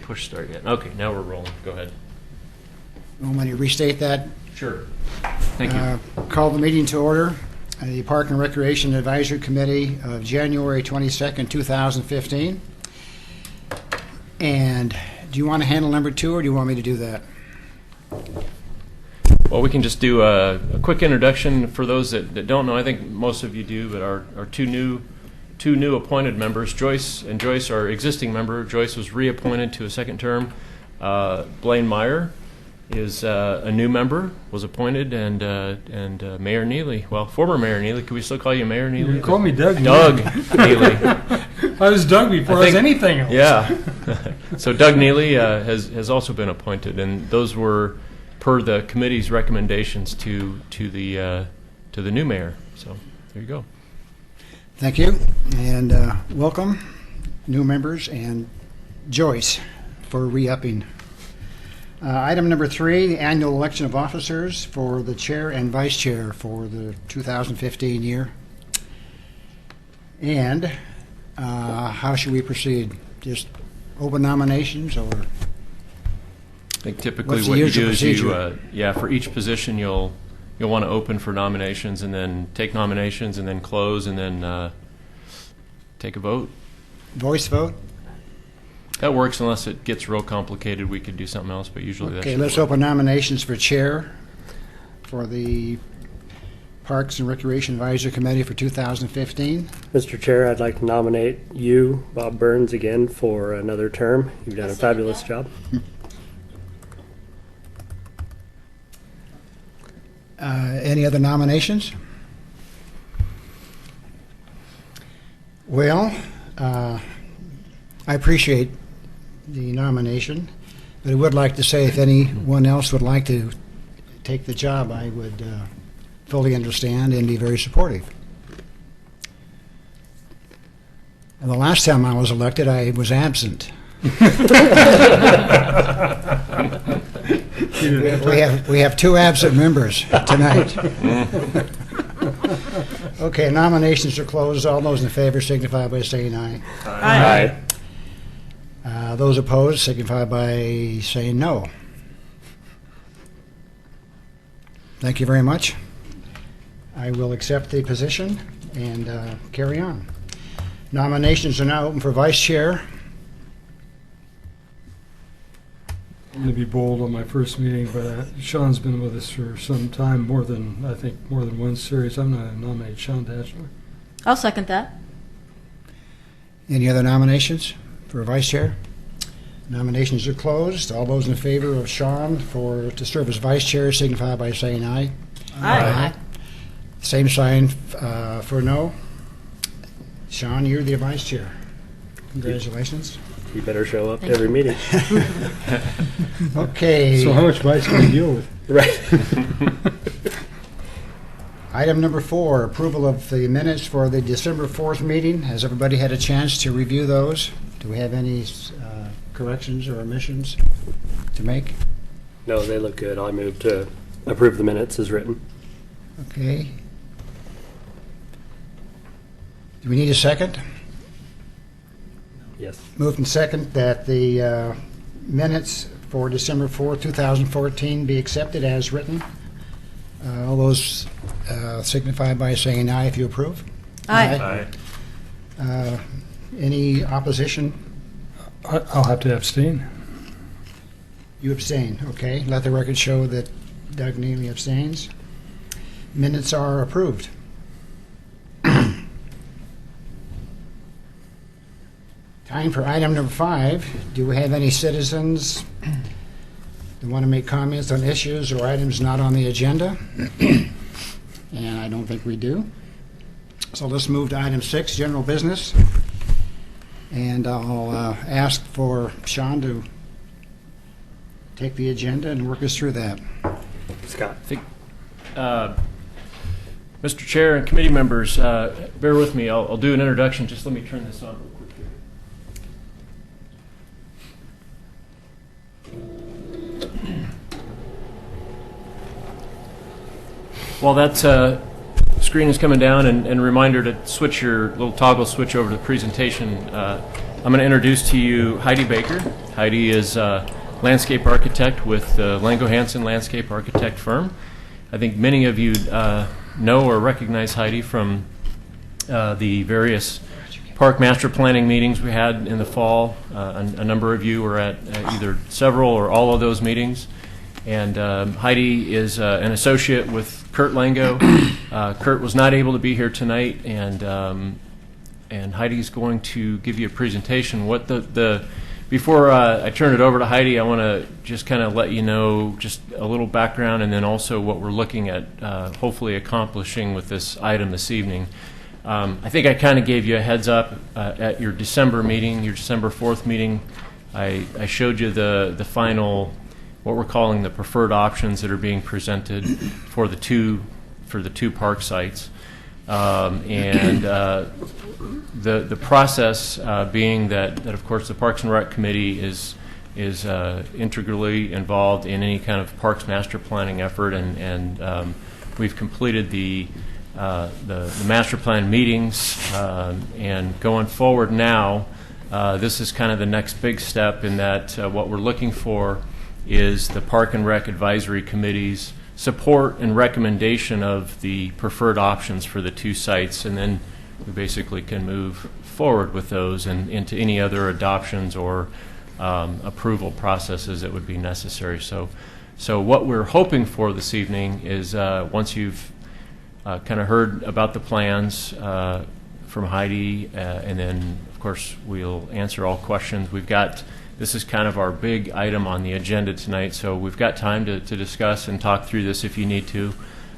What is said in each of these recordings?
push start yet. Okay, now we're rolling. Go ahead. Want me to restate that? Sure. Thank you. Call the meeting to order. The Park and Recreation Advisory Committee of January 22nd, 2015. And do you want to handle number 2, or do you want me to do that? Well, we can just do a quick introduction for those that don't know. I think most of you do, but our two new appointed members, Joyce are existing member. Joyce was reappointed to a second term. Blaine Meyer is a new member, was appointed, and Mayor Neely. Well, former Mayor Neely. Can we still call you Mayor Neely? You call me Doug. Doug Neely. I was Doug before I was anything else. Yeah. So Doug Neely has also been appointed, and those were per the committee's recommendations to the new mayor. So there you go. Thank you, and welcome, new members, and Joyce for re-upping. Item number 3, the annual election of officers for the chair and vice chair for the 2015 year. And how should we proceed? Just open nominations, or? I think typically What's what the you do usual is for each position you'll want to open for nominations and then take nominations and then close and then take a vote. Voice vote? That works unless it gets real complicated. We could do something else, but usually that Okay, should let's work. open nominations for chair for the Parks and Recreation Advisory Committee for 2015. Mr. Chair, I'd like to nominate you, Bob Burns, again for another term. You've done a fabulous job. Any other nominations? Well, I appreciate the nomination, but I would like to say if anyone else would like to take the job, I would fully understand and be very supportive. And the last time I was elected, I was absent. We have 2 absent members tonight. Okay, nominations are closed. All those in favor signify by saying aye. Aye. Those opposed signify by saying no. Thank you very much. I will accept the position and carry on. Nominations are now open for vice chair. I'm going to be bold on my first meeting, but Sean's been with us for some time, more than one series. I'm going to nominate Sean Datchler. I'll second that. Any other nominations for vice chair? Nominations are closed. All those in favor of Sean to serve as vice chair signify by saying aye. Aye. Same sign for no. Sean, you're the vice chair. Congratulations. You better show up to every meeting. Okay. So how much vice can we deal with? Right. Item number 4, approval of the minutes for the December 4th meeting. Has everybody had a chance to review those? Do we have any corrections or omissions to make? No, they look good. I move to approve the minutes as written. Okay. Do we need a second? Yes. Moved and second that the minutes for December 4th, 2014 be accepted as written. All those signify by saying aye if you approve. Aye. Any opposition? I'll have to abstain. You abstain, okay. Let the record show that Doug Neely abstains. Minutes are approved. Time for item number 5. Do we have any citizens that want to make comments on issues or items not on the agenda? And I don't think we do. So let's move to item 6, general business. And I'll ask for Sean to take the agenda and work us through that. Scott. I think, Mr. Chair and committee members, bear with me. I'll do an introduction. Just let me turn this on real quick here. While that screen is coming down, and a reminder to switch your little toggle switch over to the presentation I'm going to introduce to you Heidi Baker. Heidi is a landscape architect with the Lango Hansen Landscape Architect firm. I think many of you know or recognize Heidi from the various park master planning meetings we had in the fall. A number of you were at either several or all of those meetings. And Heidi is an associate with Kurt Lango. Kurt was not able to be here tonight, and Heidi's going to give you a presentation. Before I turn it over to Heidi, I want to just kind of let you know just a little background, and then also what we're looking at hopefully accomplishing with this item this evening. I think I kind of gave you a heads up at your December meeting, your December 4th meeting. I showed you the final, what we're calling the preferred options that are being presented for the two park sites. The process being that of course the Parks and Rec Committee is integrally involved in any kind of parks master planning effort, and we've completed the master plan meetings, and going forward now, this is kind of the next big step in that what we're looking for is the Park and Rec Advisory Committee's support and recommendation of the preferred options for the two sites, and then we basically can move forward with those and into any other adoptions or approval processes that would be necessary. So what we're hoping for this evening is once you've kind of heard about the plans from Heidi, and then of course we'll answer all questions. This is kind of our big item on the agenda tonight, so we've got time to discuss and talk through this if you need to,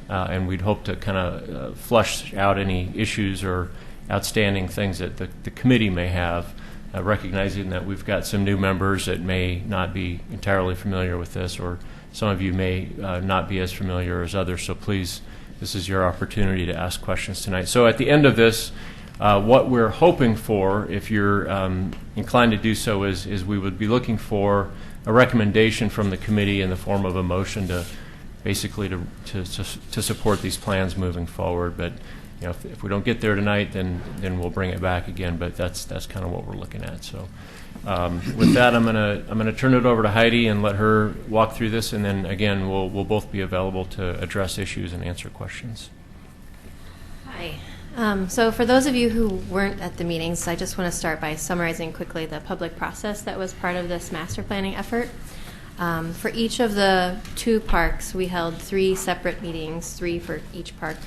and we'd hope to kind of flush out any issues or outstanding things that the committee may have, recognizing that we've got some new members that may not be entirely familiar with this, or some of you may not be as familiar as others, so please, this is your opportunity to ask questions tonight. So at the end of this, what we're hoping for, if you're inclined to do so, is we would be looking for a recommendation from the committee in the form of a motion to basically to support these plans moving forward. But if we don't get there tonight, then we'll bring it back again. But that's kind of what we're looking at. So with that, I'm gonna turn it over to Heidi and let her walk through this, and then again we'll both be available to address issues and answer questions. Hi. So for those of you who weren't at the meetings, I just want to start by summarizing quickly the public process that was part of this master planning effort. For each of the two parks, we held 3 separate meetings, 3 for each park.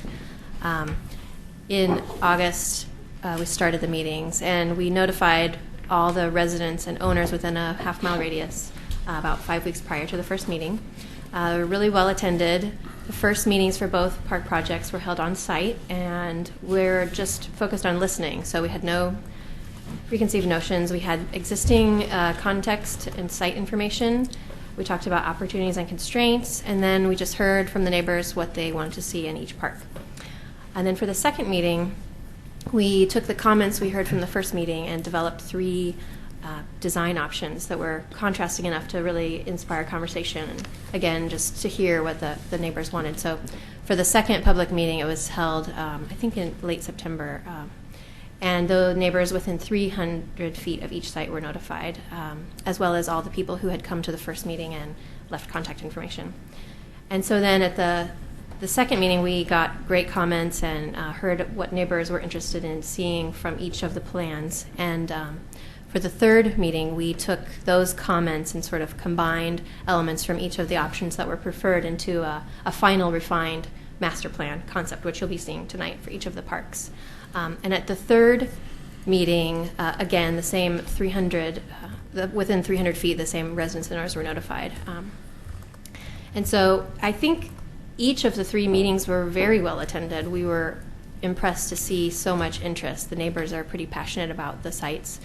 In August, we started the meetings, and we notified all the residents and owners within a half-mile radius about 5 weeks prior to the first meeting. They were really well attended. The first meetings for both park projects were held on site, and we're just focused on listening. So we had no preconceived notions. We had existing context and site information. We talked about opportunities and constraints, and then we just heard from the neighbors what they wanted to see in each park. And then for the second meeting, we took the comments we heard from the first meeting and developed 3 design options that were contrasting enough to really inspire conversation, and again, just to hear what the neighbors wanted. So for the second public meeting, it was held, I think, in late September, and the neighbors within 300 feet of each site were notified, as well as all the people who had come to the first meeting and left contact information. And so then at the second meeting, we got great comments and heard what neighbors were interested in seeing from each of the plans. And for the third meeting, we took those comments and sort of combined elements from each of the options that were preferred into a final refined master plan concept, which you'll be seeing tonight for each of the parks. And at the third meeting, again, the same 300, within 300 feet, the same residents and owners were notified. And so I think each of the 3 meetings were very well attended. We were impressed to see so much interest. The neighbors are pretty passionate about the sites.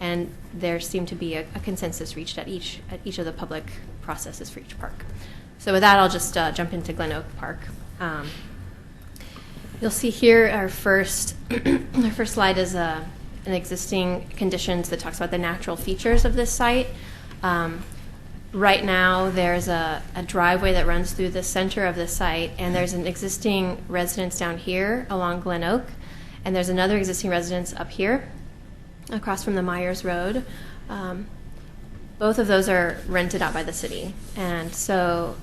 And there seemed to be a consensus reached at each of the public processes for each park. So with that, I'll just jump into Glen Oak Park. You'll see here our first slide is an existing conditions that talks about the natural features of this site. Right now, there's a driveway that runs through the center of the site, and there's an existing residence down here along Glen Oak, and there's another existing residence up here. across from the Myers Road. Both of those are rented out by the city. And so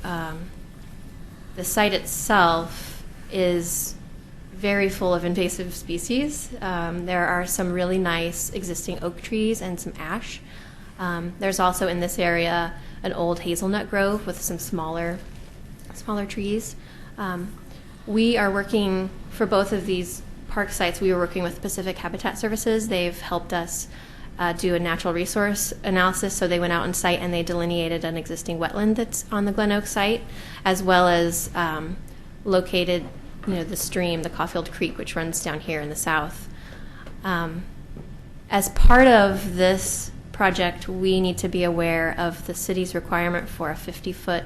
the site itself is very full of invasive species. There are some really nice existing oak trees and some ash. There's also in this area an old hazelnut grove with some smaller trees. We are working for both of these park sites. We are working with Pacific Habitat Services. They've helped us do a natural resource analysis. So they went out on site and they delineated an existing wetland that's on the Glen Oak site, as well as located, the stream, the Caulfield Creek, which runs down here in the south. As part of this project, we need to be aware of the city's requirement for a 50-foot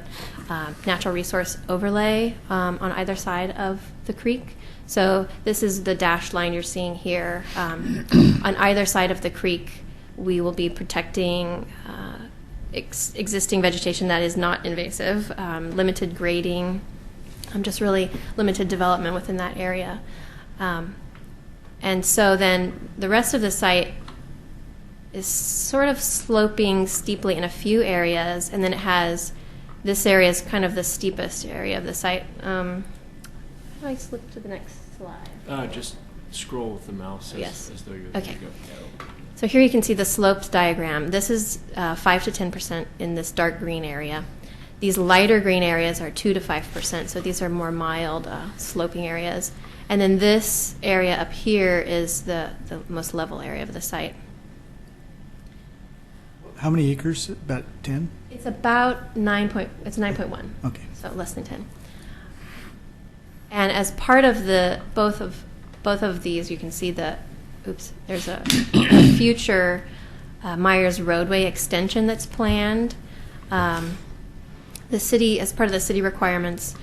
natural resource overlay on either side of the creek. So this is the dashed line you're seeing here. On either side of the creek, we will be protecting existing vegetation that is not invasive, limited grading, just really limited development within that area. And so then the rest of the site is sort of sloping steeply in a few areas, and then it has, this area is kind of the steepest area of the site. How do I slip to the next slide? Just scroll with the mouse Yes. as though you're Okay. there you go. So here you can see the sloped diagram. This is 5 to 10% in this dark green area. These lighter green areas are 2 to 5%, so these are more mild sloping areas. And then this area up here is the most level area of the site. How many acres? About 10? It's about 9.1. Okay. So less than 10. And as part of both of these, you can see there's a future Myers roadway extension that's planned. The city, as part of the city requirements,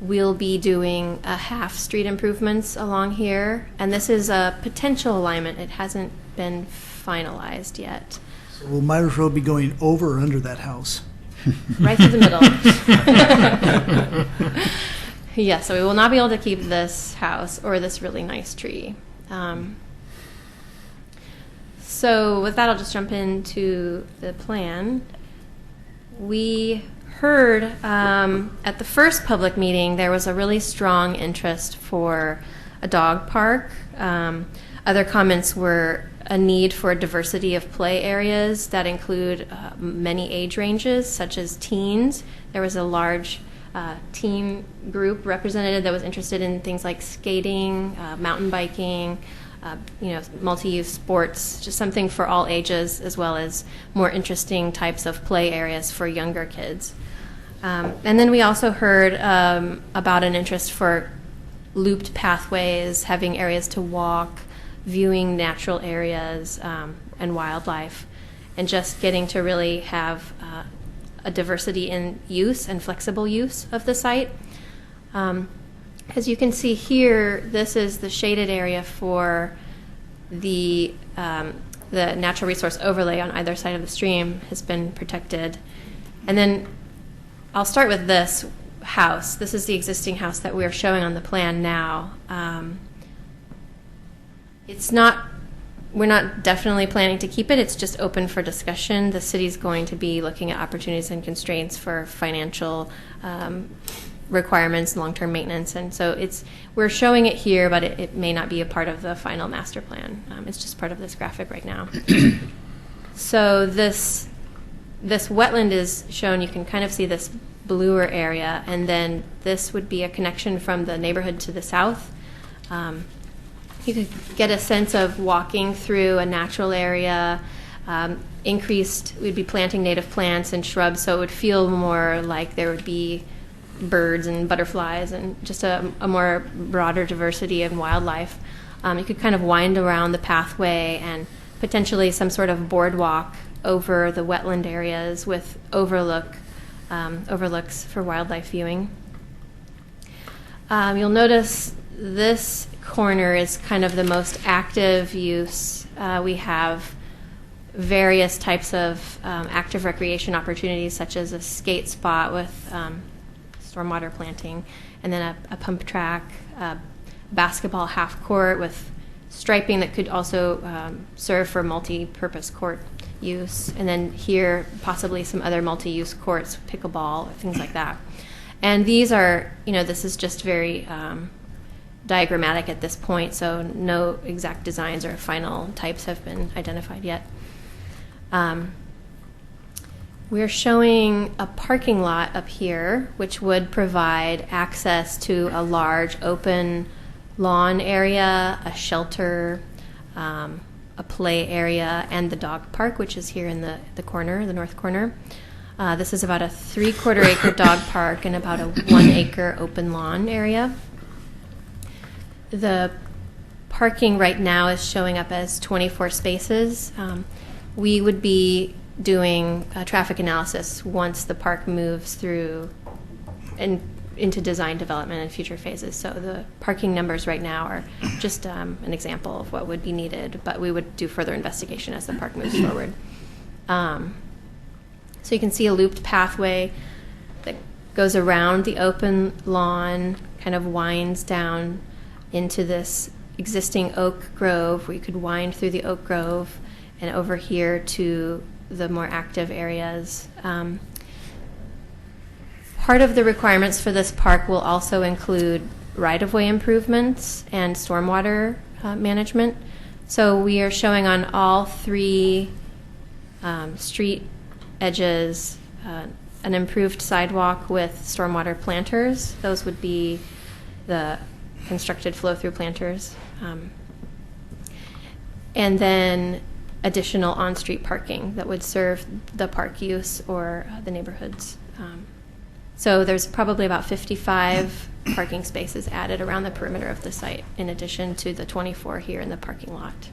we'll be doing half street improvements along here, and this is a potential alignment. It hasn't been finalized yet. So will Myers Road be going over or under that house? Right through the middle. Yeah, so we will not be able to keep this house or this really nice tree. So with that, I'll just jump into the plan. We heard at the first public meeting there was a really strong interest for a dog park. Other comments were a need for a diversity of play areas that include many age ranges, such as teens. There was a large teen group represented that was interested in things like skating, mountain biking, multi-use sports, just something for all ages, as well as more interesting types of play areas for younger kids. And then we also heard about an interest for looped pathways, having areas to walk, viewing natural areas and wildlife, and just getting to really have a diversity in use and flexible use of the site. As you can see here, this is the shaded area for the natural resource overlay on either side of the stream has been protected. And then I'll start with this house. This is the existing house that we're showing on the plan now. We're not definitely planning to keep it. It's just open for discussion. The city's going to be looking at opportunities and constraints for financial requirements, long-term maintenance, and so we're showing it here, but it may not be a part of the final master plan. It's just part of this graphic right now. So this wetland is shown. You can kind of see this bluer area, and then this would be a connection from the neighborhood to the south. You could get a sense of walking through a natural area. We'd be planting native plants and shrubs, so it would feel more like there would be birds and butterflies and just a more broader diversity of wildlife. You could kind of wind around the pathway and potentially some sort of boardwalk over the wetland areas with overlooks for wildlife viewing. You'll notice this corner is kind of the most active use. We have various types of active recreation opportunities, such as a skate spot with stormwater planting, and then a pump track, basketball half court with striping that could also serve for multi-purpose court use. And then here, possibly some other multi-use courts, pickleball, things like that. And these are, this is just very diagrammatic at this point, so no exact designs or final types have been identified yet. We're showing a parking lot up here, which would provide access to a large open lawn area, a shelter, a play area, and the dog park, which is here in the corner, the north corner. This is about a 3/4 acre dog park and about a 1 acre open lawn area. The parking right now is showing up as 24 spaces. We would be doing traffic analysis once the park moves through and into design development and future phases. So the parking numbers right now are just an example of what would be needed, but we would do further investigation as the park moves forward. So you can see a looped pathway that goes around the open lawn, kind of winds down into this existing oak grove, where you could wind through the oak grove and over here to the more active areas. Part of the requirements for this park will also include right-of-way improvements and stormwater management. So we are showing on all 3 street edges an improved sidewalk with stormwater planters. Those would be the constructed flow-through planters. And then additional on-street parking that would serve the park use or the neighborhoods. So there's probably about 55 parking spaces added around the perimeter of the site, in addition to the 24 here in the parking lot.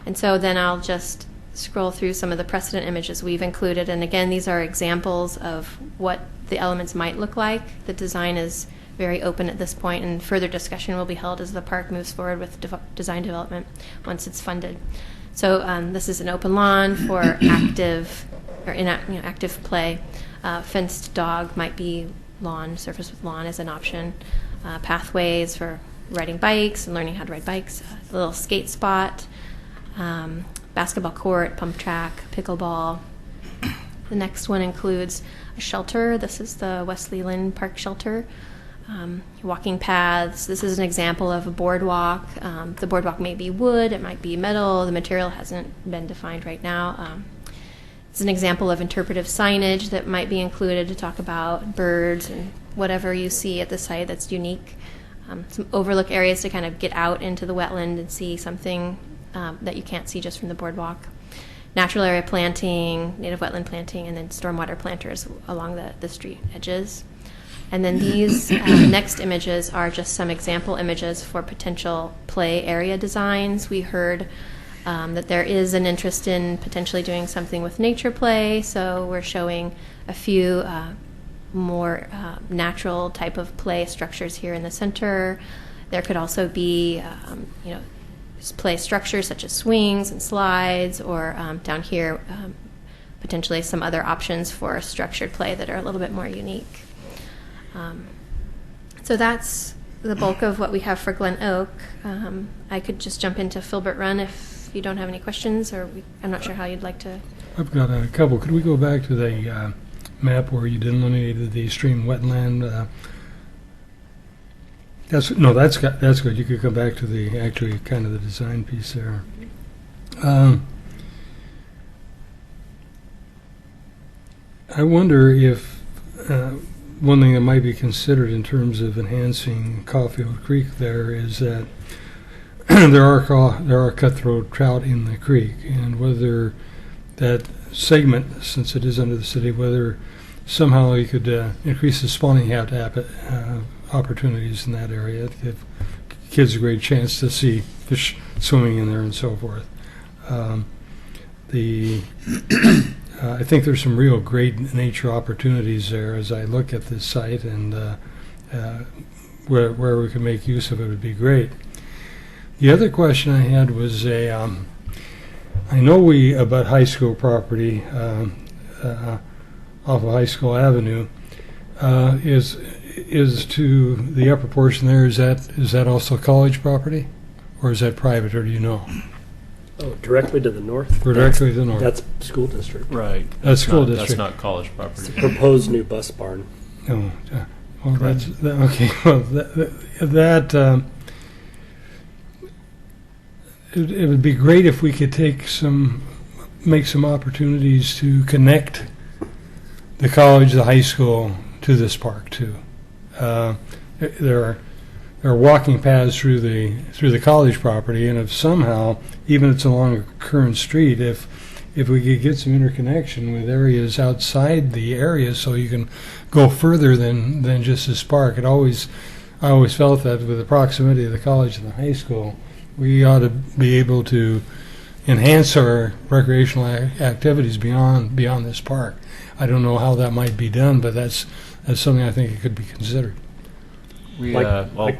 And so then I'll just scroll through some of the precedent images we've included. And again, these are examples of what the elements might look like. The design is very open at this point, and further discussion will be held as the park moves forward with design development once it's funded. So this is an open lawn for active play. Fenced dog might be lawn, surface with lawn as an option. Pathways for riding bikes and learning how to ride bikes. A little skate spot, basketball court, pump track, pickleball. The next one includes a shelter. This is the West Leland Park Shelter. Walking paths. This is an example of a boardwalk. The boardwalk may be wood, it might be metal. The material hasn't been defined right now. It's an example of interpretive signage that might be included to talk about birds and whatever you see at the site that's unique. Some overlook areas to kind of get out into the wetland and see something that you can't see just from the boardwalk. Natural area planting, native wetland planting, and then stormwater planters along the street edges. And then these next images are just some example images for potential play area designs. We heard that there is an interest in potentially doing something with nature play, so we're showing a few more natural type of play structures here in the center. There could also be, play structures such as swings and slides, or down here, potentially some other options for structured play that are a little bit more unique. So that's the bulk of what we have for Glen Oak. I could just jump into Filbert Run if you don't have any questions, or I'm not sure how you'd like to. I've got a couple. Could we go back to the map where you delineated the stream wetland? That's good. You could come back to the actually kind of the design piece there. I wonder if one thing that might be considered in terms of enhancing Caulfield Creek there is that there are cutthroat trout in the creek, and whether that segment, since it is under the city, whether somehow you could increase the spawning habitat opportunities in that area, give kids a great chance to see fish swimming in there and so forth. I think there's some real great nature opportunities there as I look at this site, and where we can make use of it would be great. The other question I had was I know we about high school property off of High School Avenue. is to the upper portion there, is that also college property? Or is that private, or do you know? Oh, directly to the north? Or directly to the north? That's school district. Right. That's school That's district. not college property. Proposed new bus barn. Oh, well, okay. Well, that it would be great if we could make some opportunities to connect the college, the high school to this park too. There are walking paths through the college property, and if somehow, even if it's along a current street, if we could get some interconnection with areas outside the area, so you can go further than just this park. I always felt that with the proximity of the college and the high school, we ought to be able to enhance our recreational activities beyond this park. I don't know how that might be done, but that's something I think it could be considered. We, Let go me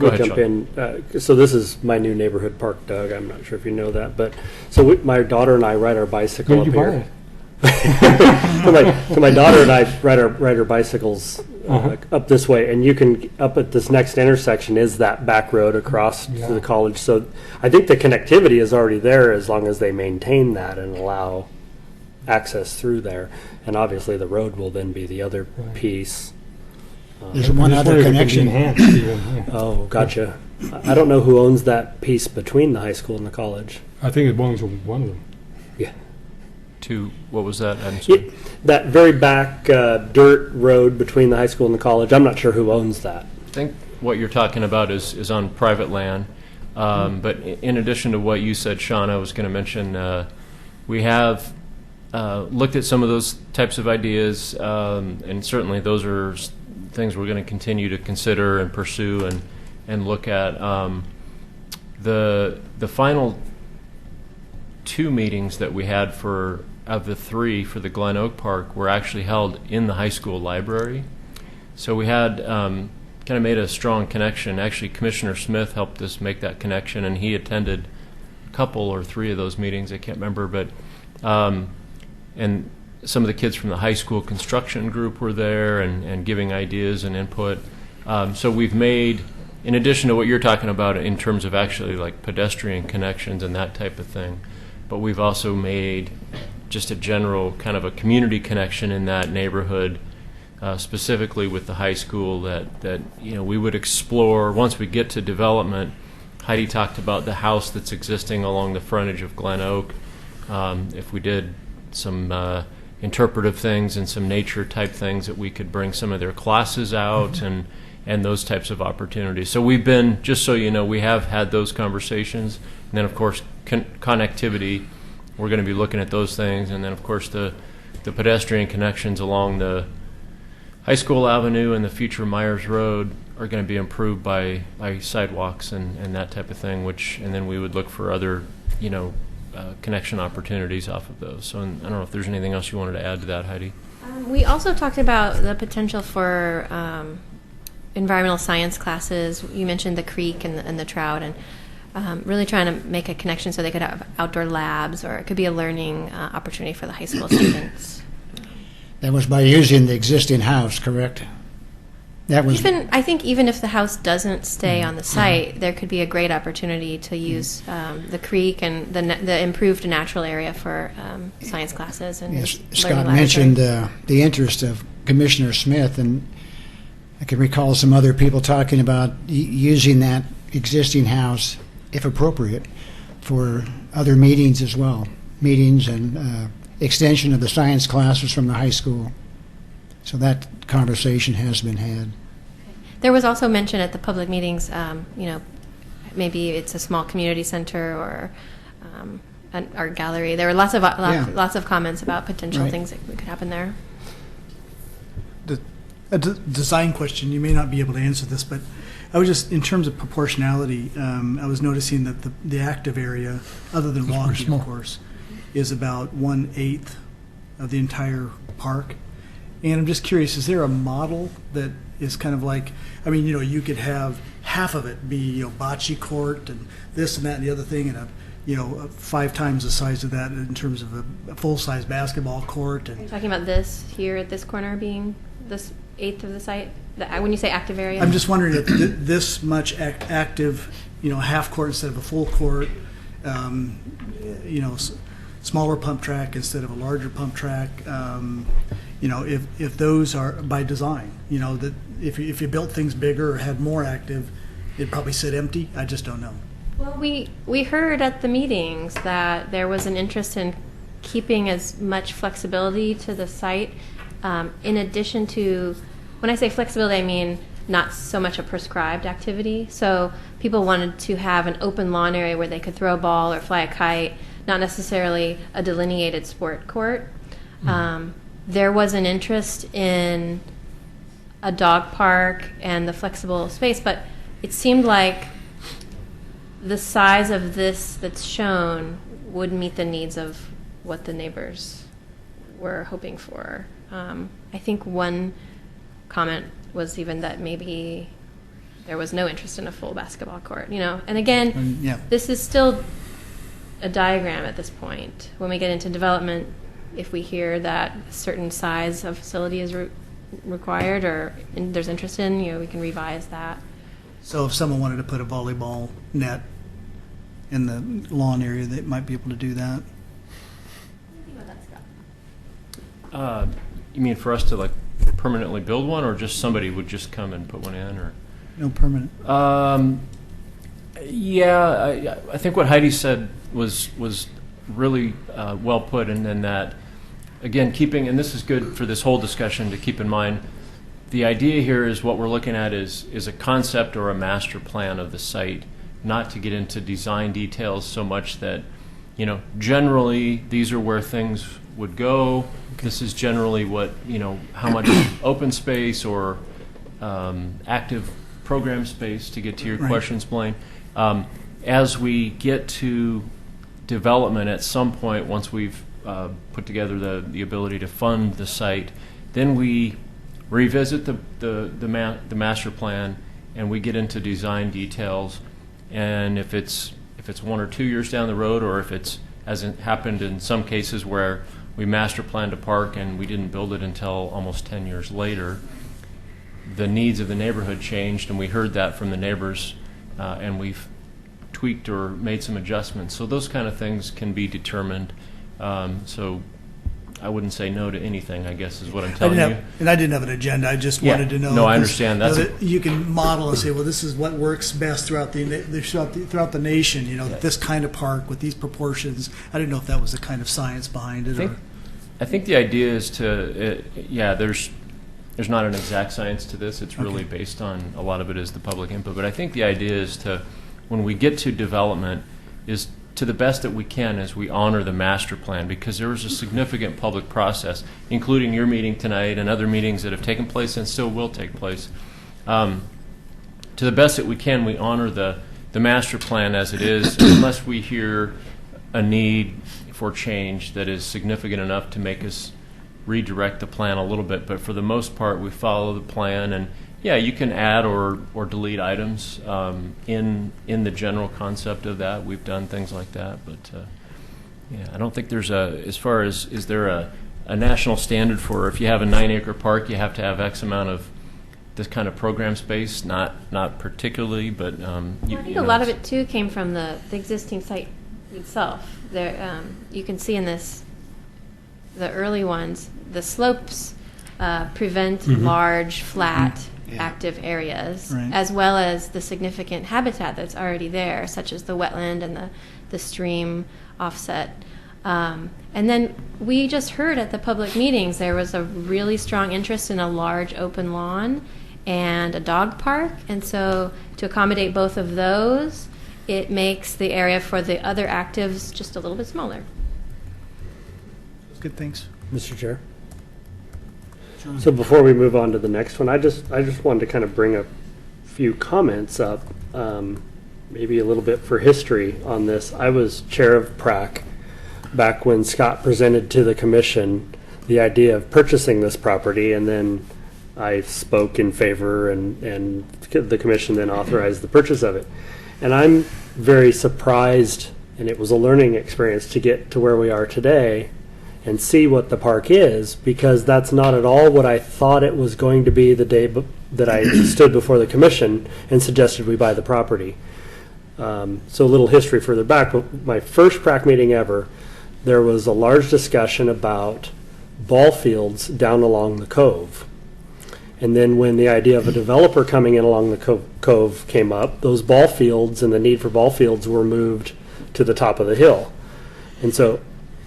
ahead, jump Sean. in. So this is my new neighborhood park, Doug. I'm not sure if you know that, but so my daughter and I ride our bicycle Where'd up you buy here. it? So my daughter and I ride our bicycles Uh-huh. up this way, and you can up at this next intersection is that back road across Yeah. to the college. So I think the connectivity is already there as long as they maintain that and allow access through there. And obviously the road will then be the other Right. piece. There's one I just other wondered if it could be connection. enhanced even, yeah. Oh, gotcha. I don't know who owns that piece between the high school and the college. I think it belongs to one of them. To what was that? I'm Yeah, sorry. that very back dirt road between the high school and the college. I'm not sure who owns that. I think what you're talking about is on private land. But in addition to what you said, Sean, I was going to mention we have looked at some of those types of ideas, and certainly those are things we're going to continue to consider and pursue and look at. The final two meetings that we had of the three for the Glen Oak Park were actually held in the high school library. So we had kind of made a strong connection. Actually, Commissioner Smith helped us make that connection, and he attended a couple or three of those meetings. I can't remember, but and some of the kids from the high school construction group were there and giving ideas and input. So we've made, in addition to what you're talking about in terms of actually like pedestrian connections and that type of thing, but we've also made just a general kind of a community connection in that neighborhood, specifically with the high school that we would explore once we get to development. Heidi talked about the house that's existing along the frontage of Glen Oak. If we did some interpretive things and some nature type things, that we could bring some of their classes out and those types of opportunities. So we've been, just so you know, we have had those conversations. And then, of course, connectivity, we're going to be looking at those things. And then, of course, the pedestrian connections along the High School Avenue and the future Myers Road are going to be improved by sidewalks and that type of thing, and then we would look for other, connection opportunities off of those. So I don't know if there's anything else you wanted to add to that, Heidi. We also talked about the potential for environmental science classes. You mentioned the creek and the trout, and really trying to make a connection so they could have outdoor labs, or it could be a learning opportunity for the high school students. That was by using the existing house, correct? That was I think even if the house doesn't stay on the site, there could be a great opportunity to use the creek and the improved natural area for science classes and yes. learning Scott laboratory. mentioned the interest of Commissioner Smith, and I can recall some other people talking about using that existing house, if appropriate, for other meetings as well. Meetings and extension of the science classes from the high school. So that conversation has been had. There was also mention at the public meetings, maybe it's a small community center or an art gallery. There were lots of comments about potential Right. things that could happen there. A design question, you may not be able to answer this, but I was just, in terms of proportionality, I was noticing that the active area, other than walking, small. of course, is about 1/8 of the entire park. And I'm just curious, is there a model that is kind of like, you could have half of it be, bocce court and this and that and the other thing, and 5 times the size of that in terms of a full-size basketball court. Are you And talking about this here at this corner being this eighth of the site? When you say active area? I'm just wondering if this much active, half court instead of a full court, smaller pump track instead of a larger pump track, if those are by design, that if you built things bigger or had more active, it'd probably sit empty. I just don't know. Well, we heard at the meetings that there was an interest in keeping as much flexibility to the site, in addition to, when I say flexibility, I mean not so much a prescribed activity. So people wanted to have an open lawn area where they could throw a ball or fly a kite, not necessarily a delineated sport court. There was an interest in a dog park and the flexible space, but it seemed like the size of this that's shown would meet the needs of what the neighbors were hoping for. I think one comment was even that maybe there was no interest in a full basketball court, And again, Yeah. this is still a diagram at this point. When we get into development, if we hear that a certain size of facility is required or there's interest in, we can revise that. So if someone wanted to put a volleyball net in the lawn area, they might be able to do that. You mean for us to permanently build one, or just somebody would just come and put one in, or? No permanent. Yeah, I think what Heidi said was really well put, and then that, again, keeping, and this is good for this whole discussion to keep in mind, the idea here is what we're looking at is a concept or a master plan of the site, not to get into design details so much that, generally these are where things would go. This is generally what, how much open space or active program space, to get to your Right. questions, Blaine. As we get to development at some point, once we've put together the ability to fund the site, then we revisit the master plan, and we get into design details. And if it's 1 or 2 years down the road, or if it's, as it happened in some cases where we master planned a park and we didn't build it until almost 10 years later, the needs of the neighborhood changed, and we heard that from the neighbors, and we've tweaked or made some adjustments. So those kind of things can be determined. So I wouldn't say no to anything, I guess, is what I'm telling you. And I didn't have an agenda. I just Yeah. wanted to know. No, I understand. That's that you can model and say, well, this is what works best throughout the nation. Yeah. This kind of park with these proportions. I didn't know if that was the kind of science behind it. I think the idea is to, there's not an exact science to this. It's really based on, a lot of it is the public input. But I think the idea is to, when we get to development, is to the best that we can as we honor the master plan, because there was a significant public process, including your meeting tonight and other meetings that have taken place and still will take place. To the best that we can, we honor the master plan as it is, unless we hear a need for change that is significant enough to make us redirect the plan a little bit. But for the most part, we follow the plan, and you can add or delete items in the general concept of that. We've done things like that, but I don't think there's as far as, is there a national standard for, if you have a 9-acre park, you have to have X amount of this kind of program space? Not particularly, but I think a lot of it too came from the existing site itself. There, you can see in the early ones, the slopes prevent large, flat, active areas, Right. as well as the significant habitat that's already there, such as the wetland and the stream offset. And then we just heard at the public meetings there was a really strong interest in a large open lawn and a dog park. And so to accommodate both of those, it makes the area for the other actives just a little bit smaller. Good things. Mr. Chair. So before we move on to the next one, I just wanted to kind of bring a few comments up, maybe a little bit for history on this. I was chair of PRAC back when Scott presented to the commission the idea of purchasing this property, and then I spoke in favor, and the commission then authorized the purchase of it. And I'm very surprised, and it was a learning experience to get to where we are today, and see what the park is, because that's not at all what I thought it was going to be the day that I stood before the commission and suggested we buy the property. So a little history further back, but my first PrAC meeting ever, there was a large discussion about ball fields down along the cove. And then when the idea of a developer coming in along the cove came up, those ball fields and the need for ball fields were moved to the top of the hill. And so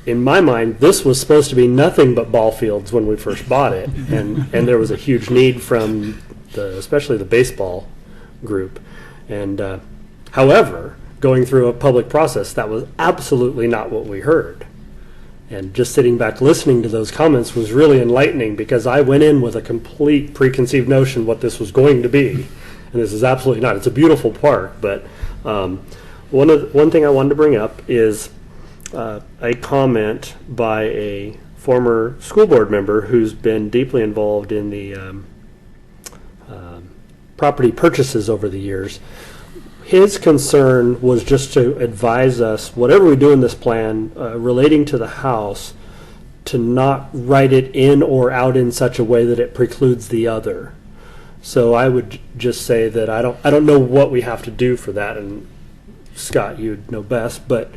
in my mind, this was supposed to be nothing but ball fields when we first bought it. And there was a huge need from especially the baseball group. And however, going through a public process, that was absolutely not what we heard. And just sitting back listening to those comments was really enlightening, because I went in with a complete preconceived notion what this was going to be. And this is absolutely not. It's a beautiful park, but one thing I wanted to bring up is a comment by a former school board member who's been deeply involved in the property purchases over the years. His concern was just to advise us, whatever we do in this plan relating to the house, to not write it in or out in such a way that it precludes the other. So I would just say that I don't know what we have to do for that, and Scott, you'd know best, but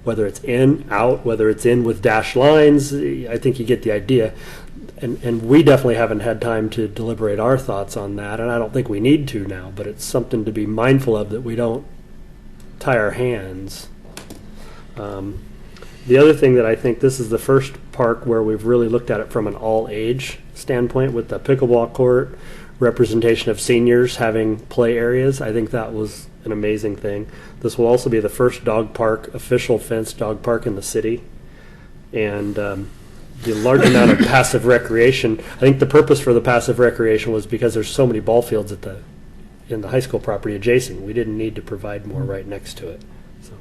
whether it's in, out, whether it's in with dashed lines, I think you get the idea. And we definitely haven't had time to deliberate our thoughts on that, and I don't think we need to now, but it's something to be mindful of, that we don't tie our hands. The other thing that I think, this is the first park where we've really looked at it from an all-age standpoint, with the pickleball court, representation of seniors having play areas. I think that was an amazing thing. This will also be the first dog park, official fenced dog park in the city. And the large amount of passive recreation, I think the purpose for the passive recreation was because there's so many ball fields in the high school property adjacent. We didn't need to provide more right next to it. So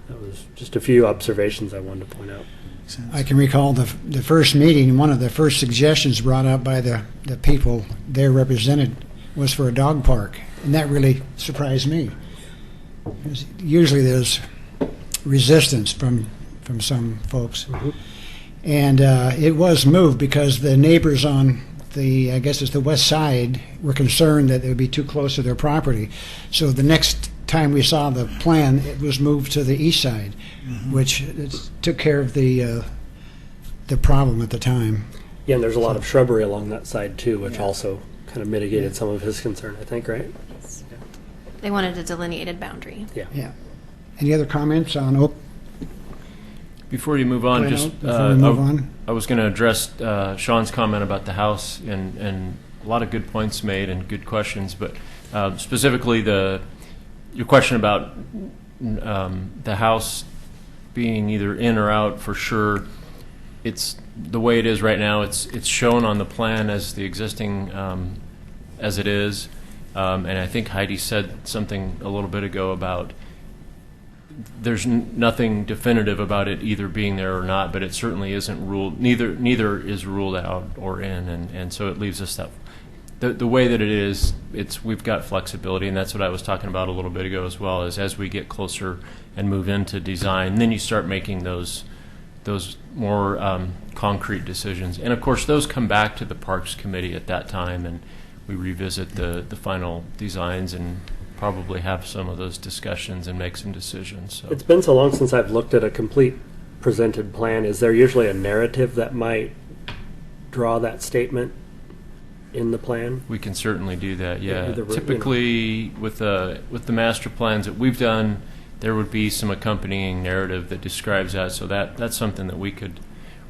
that was just a few observations I wanted to point out. I can recall the first meeting, one of the first suggestions brought up by the people there represented was for a dog park, and that really surprised me. Usually there's resistance from some folks. Mm-hmm. And it was moved because the neighbors on I guess it's the west side, were concerned that it would be too close to their property. So the next time we saw the plan, it was moved to the east side, which took care of the problem at the time. Yeah, and there's a lot of shrubbery along that side too, which also kind of mitigated some of his concern, I think, right? Yes. They wanted a delineated boundary. Yeah. Any other comments on Before you move on, I was going to address Sean's comment about the house, and a lot of good points made and good questions, but specifically your question about the house being either in or out, for sure. It's the way it is right now. It's shown on the plan as the existing as it is, and I think Heidi said something a little bit ago about there's nothing definitive about it either being there or not, but it certainly isn't ruled. Neither is ruled out or in, and so it leaves us that the way that it is. We've got flexibility, and that's what I was talking about a little bit ago as well. As we get closer and move into design, then you start making those more concrete decisions, and of course those come back to the Parks Committee at that time, and we revisit the final designs and probably have some of those discussions and make some decisions. So. It's been so long since I've looked at a complete presented plan. Is there usually a narrative that might draw that statement in the plan? We can certainly do that, yeah. Either, typically, with the master plans that we've done, there would be some accompanying narrative that describes that, so that's something that we could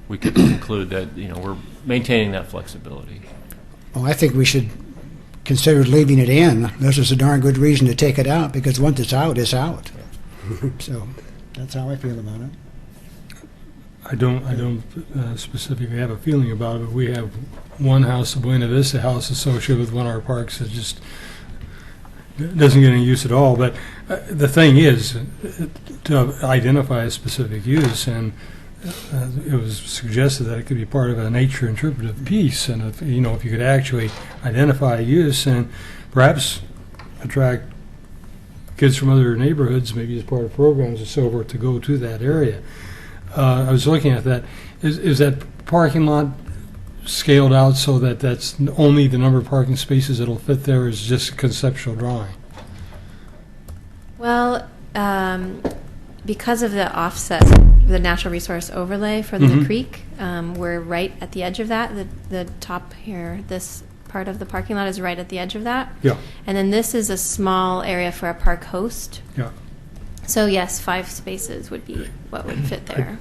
conclude that we're maintaining that flexibility. Well, I think we should consider leaving it in. This is a darn good reason to take it out, because once it's out, it's out. So that's how I feel about it. I don't specifically have a feeling about it. We have one house, the Buena Vista house, associated with one of our parks that just doesn't get any use at all. But the thing is to identify a specific use, and it was suggested that it could be part of a nature interpretive piece, and if you could actually identify a use and perhaps attract kids from other neighborhoods, maybe as part of programs and so forth, to go to that area. I was looking at that, Is that parking lot scaled out so that that's only the number of parking spaces that'll fit there, is just a conceptual drawing? Well, because of the offset, the natural resource overlay for the Mhm. creek, we're right at the edge of that. The top here, this part of the parking lot is right at the edge of that. Yeah, And then this is a small area for a park host. yeah. So yes, 5 spaces would be what would fit there.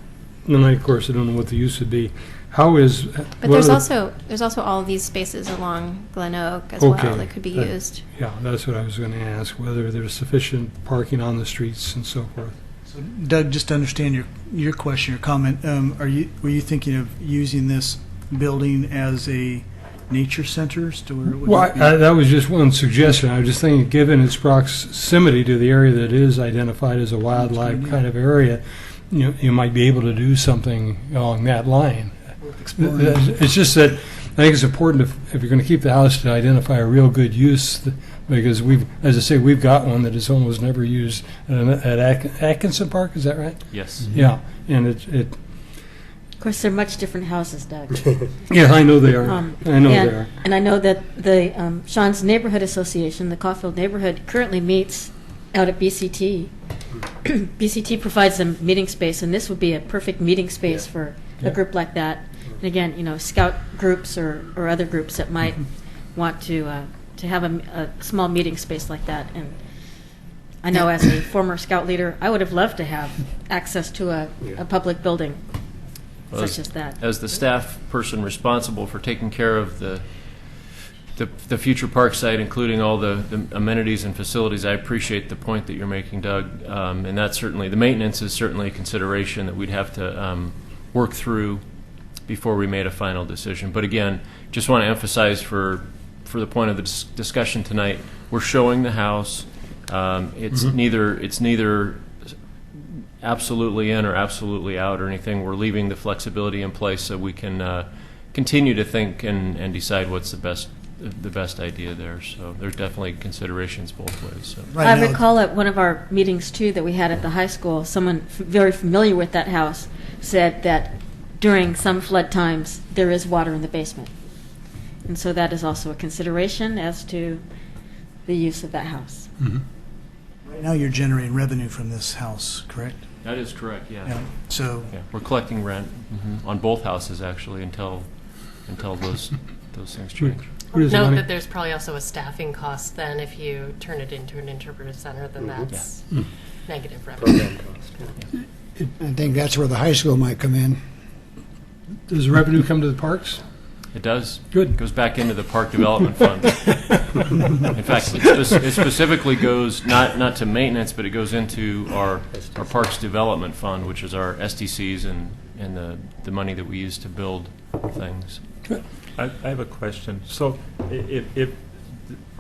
And I, of course, I don't know what the use would be. How is... But there's also all these spaces along Glen Oak as Okay. well that could be That- used. Yeah, that's what I was going to ask, whether there's sufficient parking on the streets and so forth. So Doug, just to understand your question, your comment, were you thinking of using this building as a nature center? To where it would Well, be- that was just one suggestion. I was just thinking, given its proximity to the area that is identified as a wildlife kind of area, you might be able to do something along that line. worth exploring. It's just that I think it's important if you're going to keep the house to identify a real good use, because as I say, we've got one that is almost never used at Atkinson Park. Is that right? Yes. Yeah, and it Of course, they're much different houses, Doug. yeah, I know they are. I know and, they are. And I know that the Sean's Neighborhood Association, the Caulfield Neighborhood, currently meets out at BCT. BCT provides them meeting space, and this would be a perfect meeting space for Yeah. a group like that. And again, scout groups or other groups that might want to have a small meeting space like that. And I know as a former scout leader, I would have loved to have access to a public building Well, such as that. As the staff person responsible for taking care of the future park site, including all the amenities and facilities, I appreciate the point that you're making, Doug. And that's certainly, the maintenance is certainly a consideration that we'd have to work through before we made a final decision. But again, just want to emphasize for the point of the discussion tonight, we're showing the house. It's neither absolutely in or absolutely out or anything. We're leaving the flexibility in place so we can continue to think and decide what's the best idea there. So there's definitely considerations both ways. So. Right I now- recall at one of our meetings, too, that we had at the high school, someone very familiar with that house said that during some flood times, there is water in the basement. And so that is also a consideration as to the use of that house. Right now, you're generating revenue from this house, correct? That is correct, Yeah. So, Yeah, we're collecting rent on both houses actually until those things change. What is the Note money? that there's probably also a staffing cost then if you turn it into an interpretive center, then that's negative revenue. Program cost. I think that's where the high school might come in. Does revenue come to the parks? It does. Good. It goes back into the park development fund. In fact, it specifically goes not to maintenance, but it goes into our parks development fund, which is our STCs and the money that we use to build things. I have a question. So if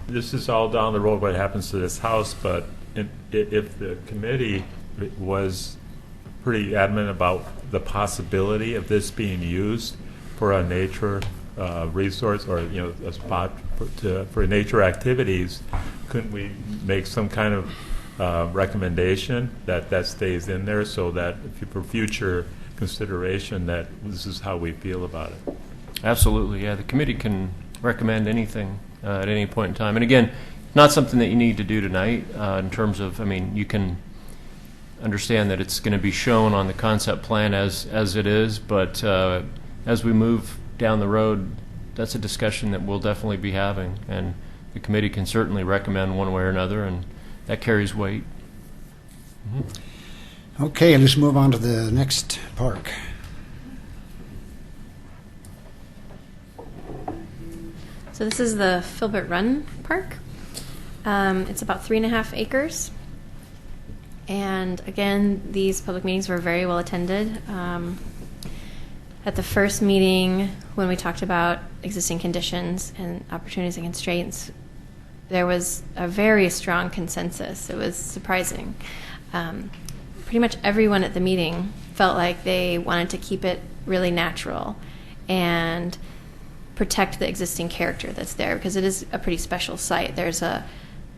this is all down the road, what happens to this house, but if the committee was pretty adamant about the possibility of this being used for a nature resource or a spot for nature activities, couldn't we make some kind of recommendation that stays in there so that for future consideration that this is how we feel about it? Absolutely, yeah. The committee can recommend anything at any point in time. And again, not something that you need to do tonight in terms of, you can understand that it's going to be shown on the concept plan as it is, but as we move down the road, that's a discussion that we'll definitely be having. And the committee can certainly recommend one way or another, and that carries weight. Okay, let's move on to the next park. So this is the Filbert Run Park. It's about 3.5 acres. And again, these public meetings were very well attended. At the first meeting, when we talked about existing conditions and opportunities and constraints, there was a very strong consensus. It was surprising. Pretty much everyone at the meeting felt like they wanted to keep it really natural and protect the existing character that's there, because it is a pretty special site.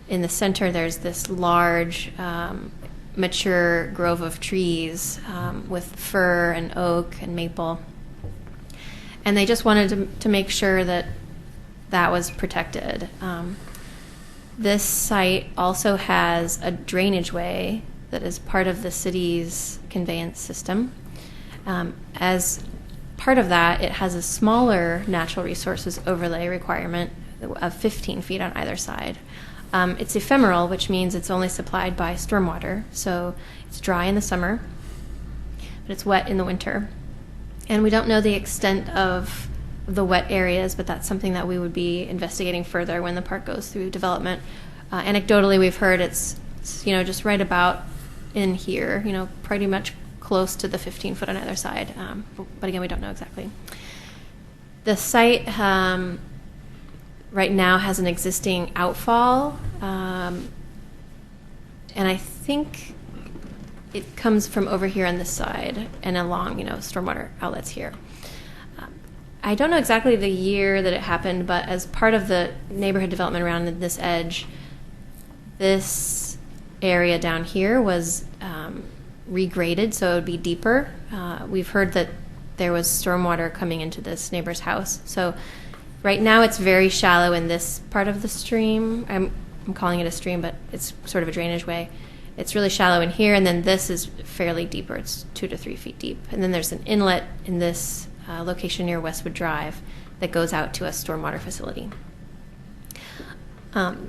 In the center, there's this large, mature grove of trees with fir and oak and maple. and they just wanted to make sure that that was protected. This site also has a drainage way that is part of the city's conveyance system. As part of that, it has a smaller natural resources overlay requirement of 15 feet on either side. It's ephemeral, which means it's only supplied by stormwater, so it's dry in the summer, but it's wet in the winter. And we don't know the extent of the wet areas, but that's something that we would be investigating further when the park goes through development. Anecdotally, we've heard it's just right about in here, pretty much close to the 15 foot on either side. But again, we don't know exactly. The site right now has an existing outfall, and I think it comes from over here on this side and along, stormwater outlets here. I don't know exactly the year that it happened, but as part of the neighborhood development around this edge, this area down here was regraded, so it would be deeper. We've heard that there was stormwater coming into this neighbor's house. So right now it's very shallow in this part of the stream. I'm calling it a stream, but it's sort of a drainage way. It's really shallow in here, and then this is fairly deeper. It's 2 to 3 feet deep. And then there's an inlet in this location near Westwood Drive that goes out to a stormwater facility.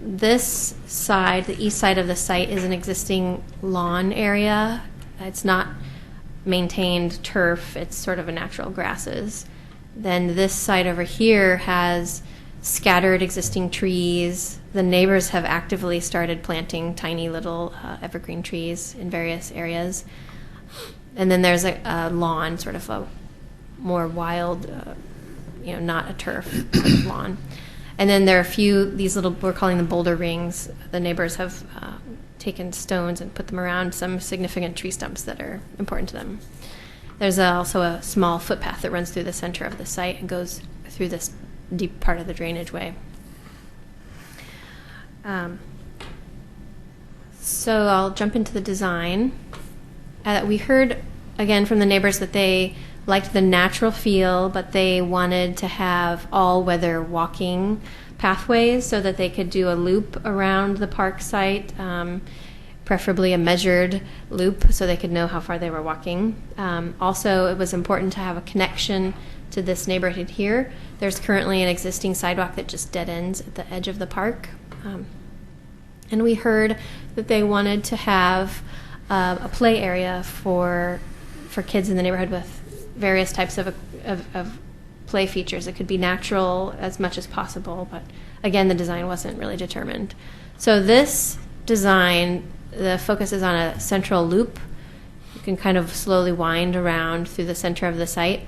This side, the east side of the site, is an existing lawn area. It's not maintained turf. It's sort of a natural grasses. Then this side over here has scattered existing trees. The neighbors have actively started planting tiny little evergreen trees in various areas. And then there's a lawn, sort of a more wild, not a turf lawn. And then there are a few, these little, we're calling them boulder rings. The neighbors have taken stones and put them around some significant tree stumps that are important to them. There's also a small footpath that runs through the center of the site and goes through this deep part of the drainage way. So I'll jump into the design. We heard, again, from the neighbors that they liked the natural feel, but they wanted to have all-weather walking pathways so that they could do a loop around the park site, preferably a measured loop so they could know how far they were walking. Also, it was important to have a connection to this neighborhood here. There's currently an existing sidewalk that just dead ends at the edge of the park. And we heard that they wanted to have a play area for kids in the neighborhood with various types of play features. It could be natural as much as possible, but again, the design wasn't really determined. So this design, the focus is on a central loop. You can kind of slowly wind around through the center of the site.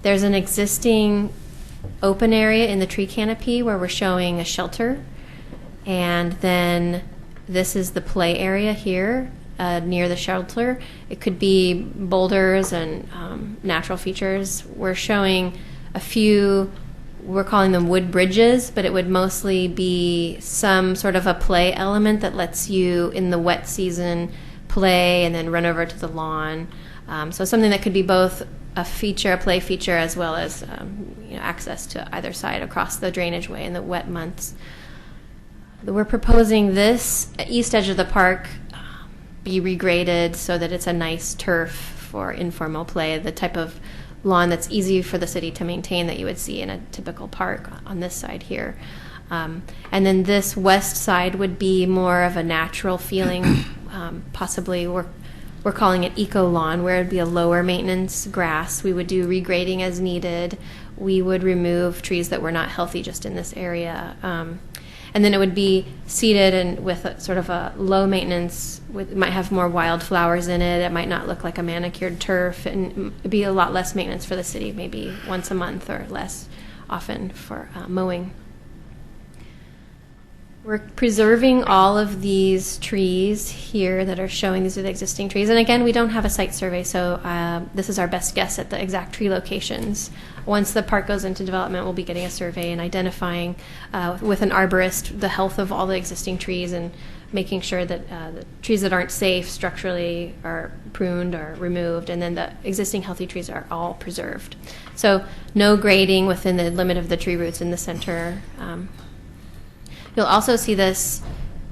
There's an existing open area in the tree canopy where we're showing a shelter, and then this is the play area here near the shelter. It could be boulders and natural features. We're showing a few, we're calling them wood bridges, but it would mostly be some sort of a play element that lets you, in the wet season, play and then run over to the lawn. So something that could be both a feature, a play feature, as well as access to either side across the drainage way in the wet months. We're proposing this east edge of the park be regraded so that it's a nice turf for informal play, the type of lawn that's easy for the city to maintain that you would see in a typical park on this side here. And then this west side would be more of a natural feeling, possibly we're calling it eco lawn, where it'd be a lower maintenance grass. We would do regrading as needed. We would remove trees that were not healthy just in this area. And then it would be seeded and with a, sort of a low maintenance, it might have more wildflowers in it. It might not look like a manicured turf, and it'd be a lot less maintenance for the city, maybe once a month or less often for mowing. We're preserving all of these trees here that are showing, these are the existing trees. And again, we don't have a site survey, so this is our best guess at the exact tree locations. Once the park goes into development, we'll be getting a survey and identifying with an arborist the health of all the existing trees and making sure that the trees that aren't safe structurally are pruned or removed, and then the existing healthy trees are all preserved. So no grading within the limit of the tree roots in the center. You'll also see this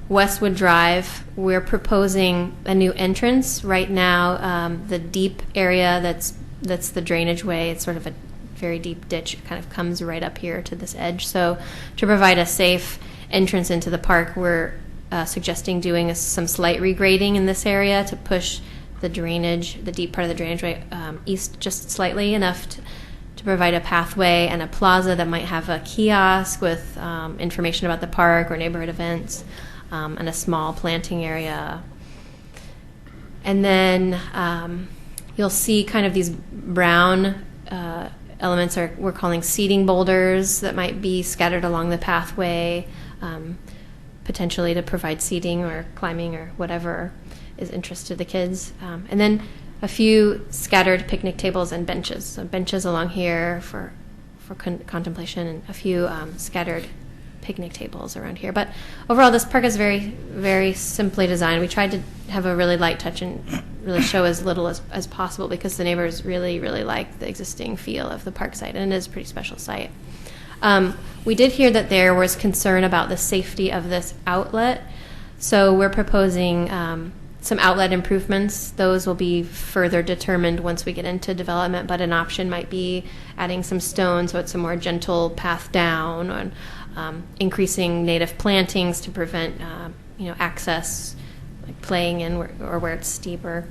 Westwood Drive. We're proposing a new entrance right now. The deep area that's the drainage way. It's sort of a very deep ditch. It kind of comes right up here to this edge. So to provide a safe entrance into the park, we're suggesting doing some slight regrading in this area to push the drainage, the deep part of the drainage way, east just slightly enough to provide a pathway and a plaza that might have a kiosk with information about the park or neighborhood events, and a small planting area. And then you'll see kind of these brown elements we're calling seating boulders that might be scattered along the pathway, potentially to provide seating or climbing or whatever is interest to the kids. And then a few scattered picnic tables and benches. So benches along here for contemplation, and a few scattered picnic tables around here. But overall, this park is very, very simply designed. We tried to have a really light touch and really show as little as possible, because the neighbors really, really like the existing feel of the park site, and it is a pretty special site. We did hear that there was concern about the safety of this outlet, so we're proposing some outlet improvements. Those will be further determined once we get into development, but an option might be adding some stone so it's a more gentle path down, or increasing native plantings to prevent access, like playing in or where it's steeper.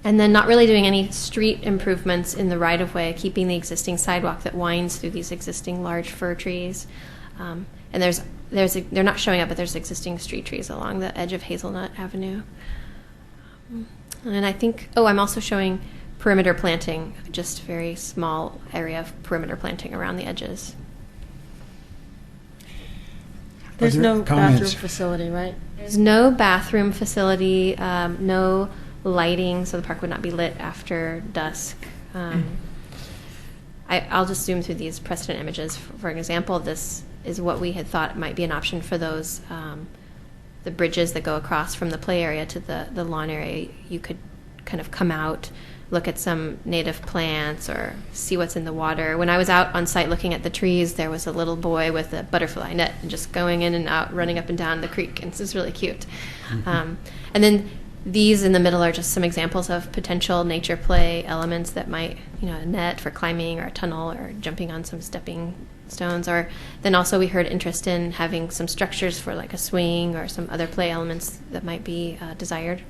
And then not really doing any street improvements in the right-of-way, keeping the existing sidewalk that winds through these existing large fir trees. And they're not showing up, but there's existing street trees along the edge of Hazelnut Avenue. And I think, I'm also showing perimeter planting, just very small area of perimeter planting around the edges. There's Other no comments? bathroom facility, right? There's no bathroom facility, no lighting, so the park would not be lit after dusk. I'll just zoom through these precedent images. For example, this is what we had thought might be an option for those, the bridges that go across from the play area to the lawn area. You could kind of come out, look at some native plants or see what's in the water. When I was out on site looking at the trees, there was a little boy with a butterfly net and just going in and out, running up and down the creek, and this is really cute. And then these in the middle are just some examples of potential nature play elements that might, a net for climbing or a tunnel or jumping on some stepping stones. Or then also we heard interest in having some structures for like a swing or some other play elements that might be desired.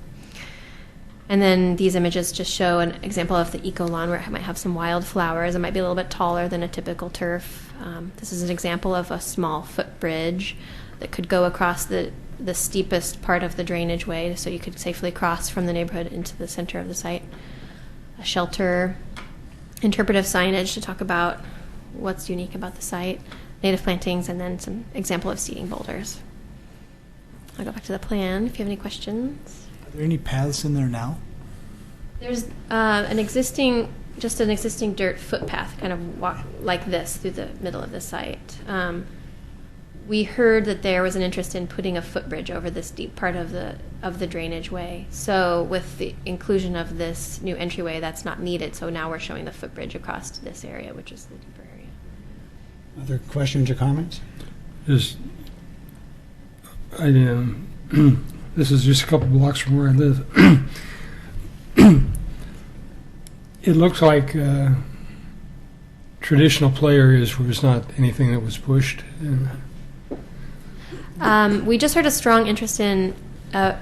And then these images just show an example of the eco lawn where it might have some wildflowers. It might be a little bit taller than a typical turf. This is an example of a small footbridge that could go across the steepest part of the drainage way, so you could safely cross from the neighborhood into the center of the site. A shelter, interpretive signage to talk about what's unique about the site, native plantings, and then some example of seating boulders. I'll go back to the plan if you have any questions. Are there any paths in there now? There's an existing dirt footpath, kind of walk like this through the middle of the site. We heard that there was an interest in putting a footbridge over this deep part of the drainage way. So with the inclusion of this new entryway, that's not needed. So now we're showing the footbridge across to this area, which is the deeper area. Other questions or comments? This is just a couple blocks from where I live. It looks like traditional play areas where there's not anything that was pushed. We just heard a strong interest in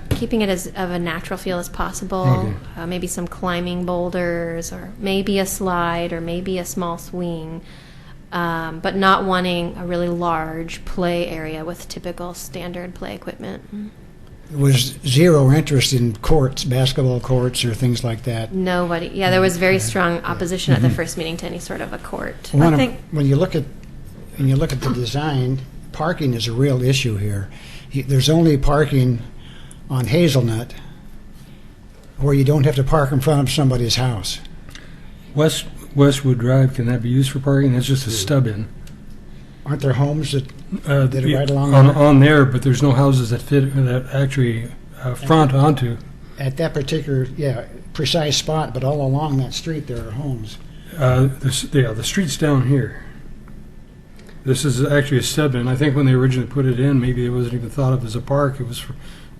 keeping it as of a natural feel as possible. Okay. Maybe some climbing boulders, or maybe a slide, or maybe a small swing, but not wanting a really large play area with typical standard play equipment. There was zero interest in courts, basketball courts or things like that. Nobody. Yeah, there was very strong opposition at the first meeting to any sort of a court. When you look at the design, parking is a real issue here. There's only parking on Hazelnut where you don't have to park in front of somebody's house. Westwood Drive, can that be used for parking? That's just a stub in. Aren't there homes that are right along on, there? on there, but there's no houses that fit that actually front onto. At that particular, precise spot, but all along that street there are homes. The street's down here. This is actually a 7. I think when they originally put it in, maybe it wasn't even thought of as a park. It was for,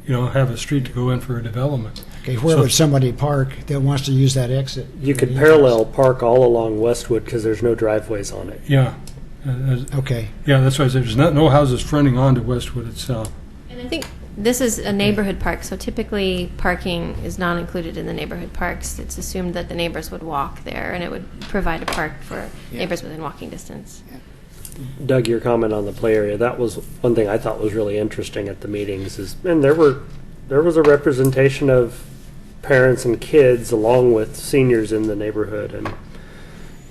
have a street to go in for a development. Okay, where So- would somebody park that wants to use that exit? You could parallel park all along Westwood because there's no driveways on it. Yeah. Okay. Yeah, that's why I said there's no houses fronting onto Westwood itself. And I think this is a neighborhood park, so typically parking is not included in the neighborhood parks. It's assumed that the neighbors would walk there, and it would provide a park for neighbors within walking distance. Doug, your comment on the play area, that was one thing I thought was really interesting at the meetings and there was a representation of parents and kids along with seniors in the neighborhood, and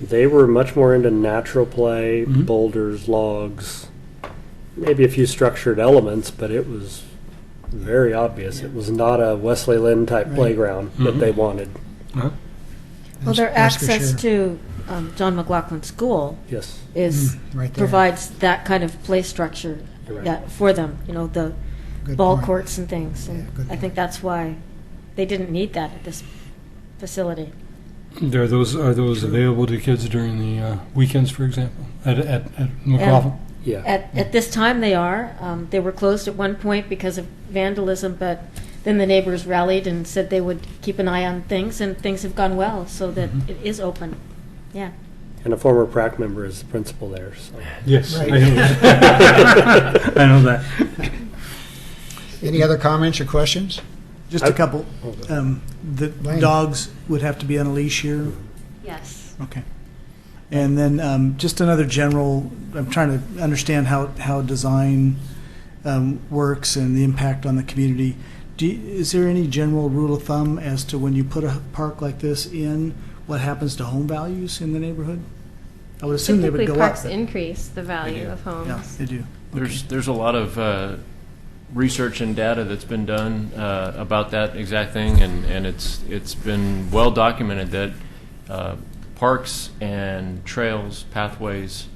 they were much more into natural play, boulders, logs, maybe a few structured elements, but it was very obvious. It was not a Wesley Lynn type playground that they wanted. Uh-huh. Well, their That's for access sure. to John McLaughlin School Yes. is right there. provides that kind of play structure You're right. for them. The Good ball point. courts and things. And Yeah, good I think point. that's why they didn't need that at this facility. Are those available to kids during the weekends, for example, at McLaughlin? Yeah. At this time, they are. They were closed at one point because of vandalism, but then the neighbors rallied and said they would keep an eye on things, and things have gone well, so that it is open. Yeah. And a former PrAC member is the principal there. So. Yes, Right. I know that. I know that. Any other comments or questions? Just a couple. The Lane. dogs would have to be on a leash here? Yes. Okay. And then just another general, I'm trying to understand how design works and the impact on the community. Is there any general rule of thumb as to when you put a park like this in, what happens to home values in the neighborhood? I would assume they would Typically, go up. parks increase the value of Yeah, homes. they do. There's a lot of research and data that's been done about that exact thing, and it's been well documented that parks and trails, pathways,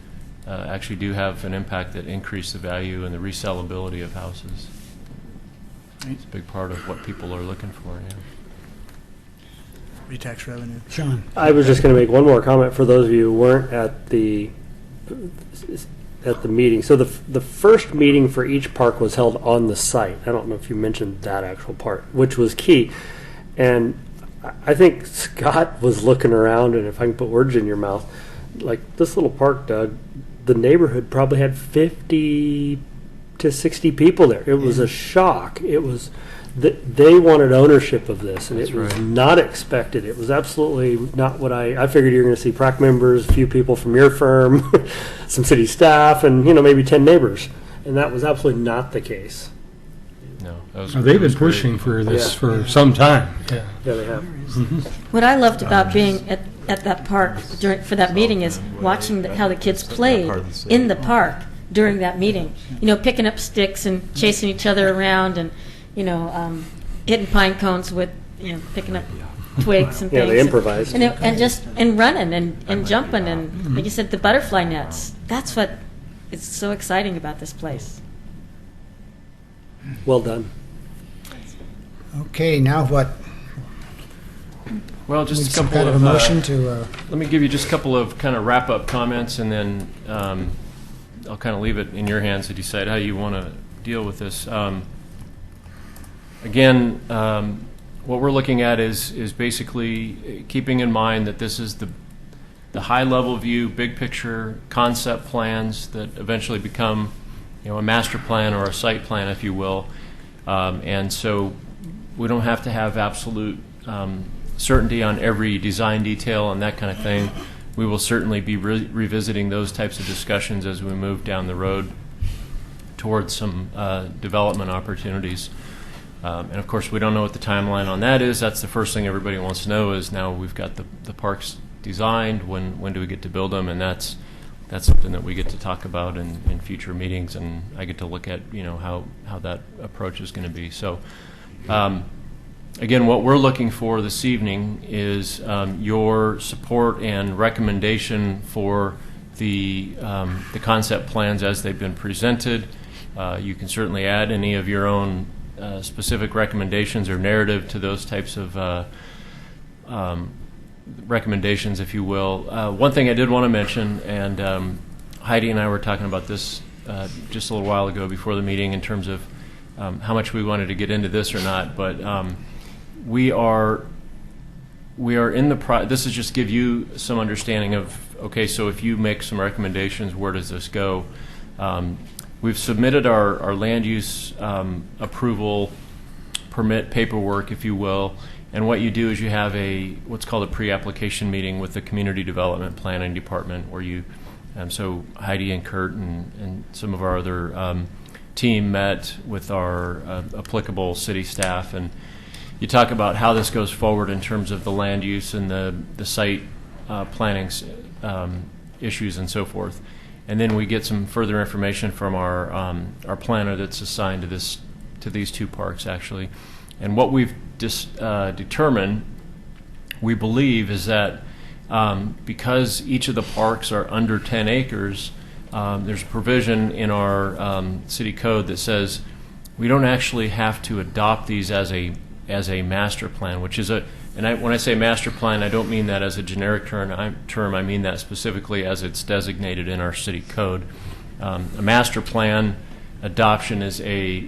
actually do have an impact that increase the value and the resellability of houses. Right. It's a big part of what people are looking for. Yeah. Pre-tax revenue. Sean? I was just going to make one more comment for those of you who weren't at the meeting. So the first meeting for each park was held on the site. I don't know if you mentioned that actual part, which was key. And I think Scott was looking around, and if I can put words in your mouth, like this little park, Doug, the neighborhood probably had 50 to 60 people there. It was a shock. It was they wanted ownership of this, and That's it was right. not expected. It was absolutely not what I figured. You were going to see PrAC members, a few people from your firm, some city staff, and maybe 10 neighbors, and that was absolutely not the case. No, that was, They've been it was great. pushing for this Yeah. for some time. Yeah. Yeah, they have. What I loved about being at that park for that meeting is watching how the kids played in the park during that meeting. Picking up sticks and chasing each other around, and hitting pine cones with picking up twigs and Yeah, things. they improvised. And running and jumping and like you said, the butterfly nets. That's what is so exciting about this place. Well done. Okay, now what? Well, Need just a some couple kind of of a motion to, let me give you just a couple of kind of wrap-up comments, and then I'll kind of leave it in your hands to decide how you want to deal with this. Again, what we're looking at is basically keeping in mind that this is the high-level view, big picture concept plans that eventually become, a master plan or a site plan, if you will. And so we don't have to have absolute certainty on every design detail and that kind of thing. We will certainly be revisiting those types of discussions as we move down the road towards some development opportunities. And of course, we don't know what the timeline on that is. That's the first thing everybody wants to know is now we've got the parks designed. When do we get to build them? And that's something that we get to talk about in future meetings, and I get to look at how that approach is going to be. So. Again, what we're looking for this evening is your support and recommendation for the concept plans as they've been presented. You can certainly add any of your own specific recommendations or narrative to those types of recommendations, if you will. One thing I did want to mention, and Heidi and I were talking about this just a little while ago before the meeting in terms of how much we wanted to get into this or not, but we are in the this is just give you some understanding of, okay, so if you make some recommendations, where does this go? We've submitted our land use approval permit paperwork, if you will, and what you do is you have what's called a pre-application meeting with the Community Development Planning Department, where you, so Heidi and Kurt and some of our other team met with our applicable city staff, and you talk about how this goes forward in terms of the land use and the site planning issues and so forth. And then we get some further information from our planner that's assigned to these two parks, actually. And what we've determined, we believe, is that because each of the parks are under 10 acres, there's a provision in our city code that says we don't actually have to adopt these as a master plan, which is when I say master plan, I don't mean that as a generic term. I mean that specifically as it's designated in our city code. A master plan adoption is a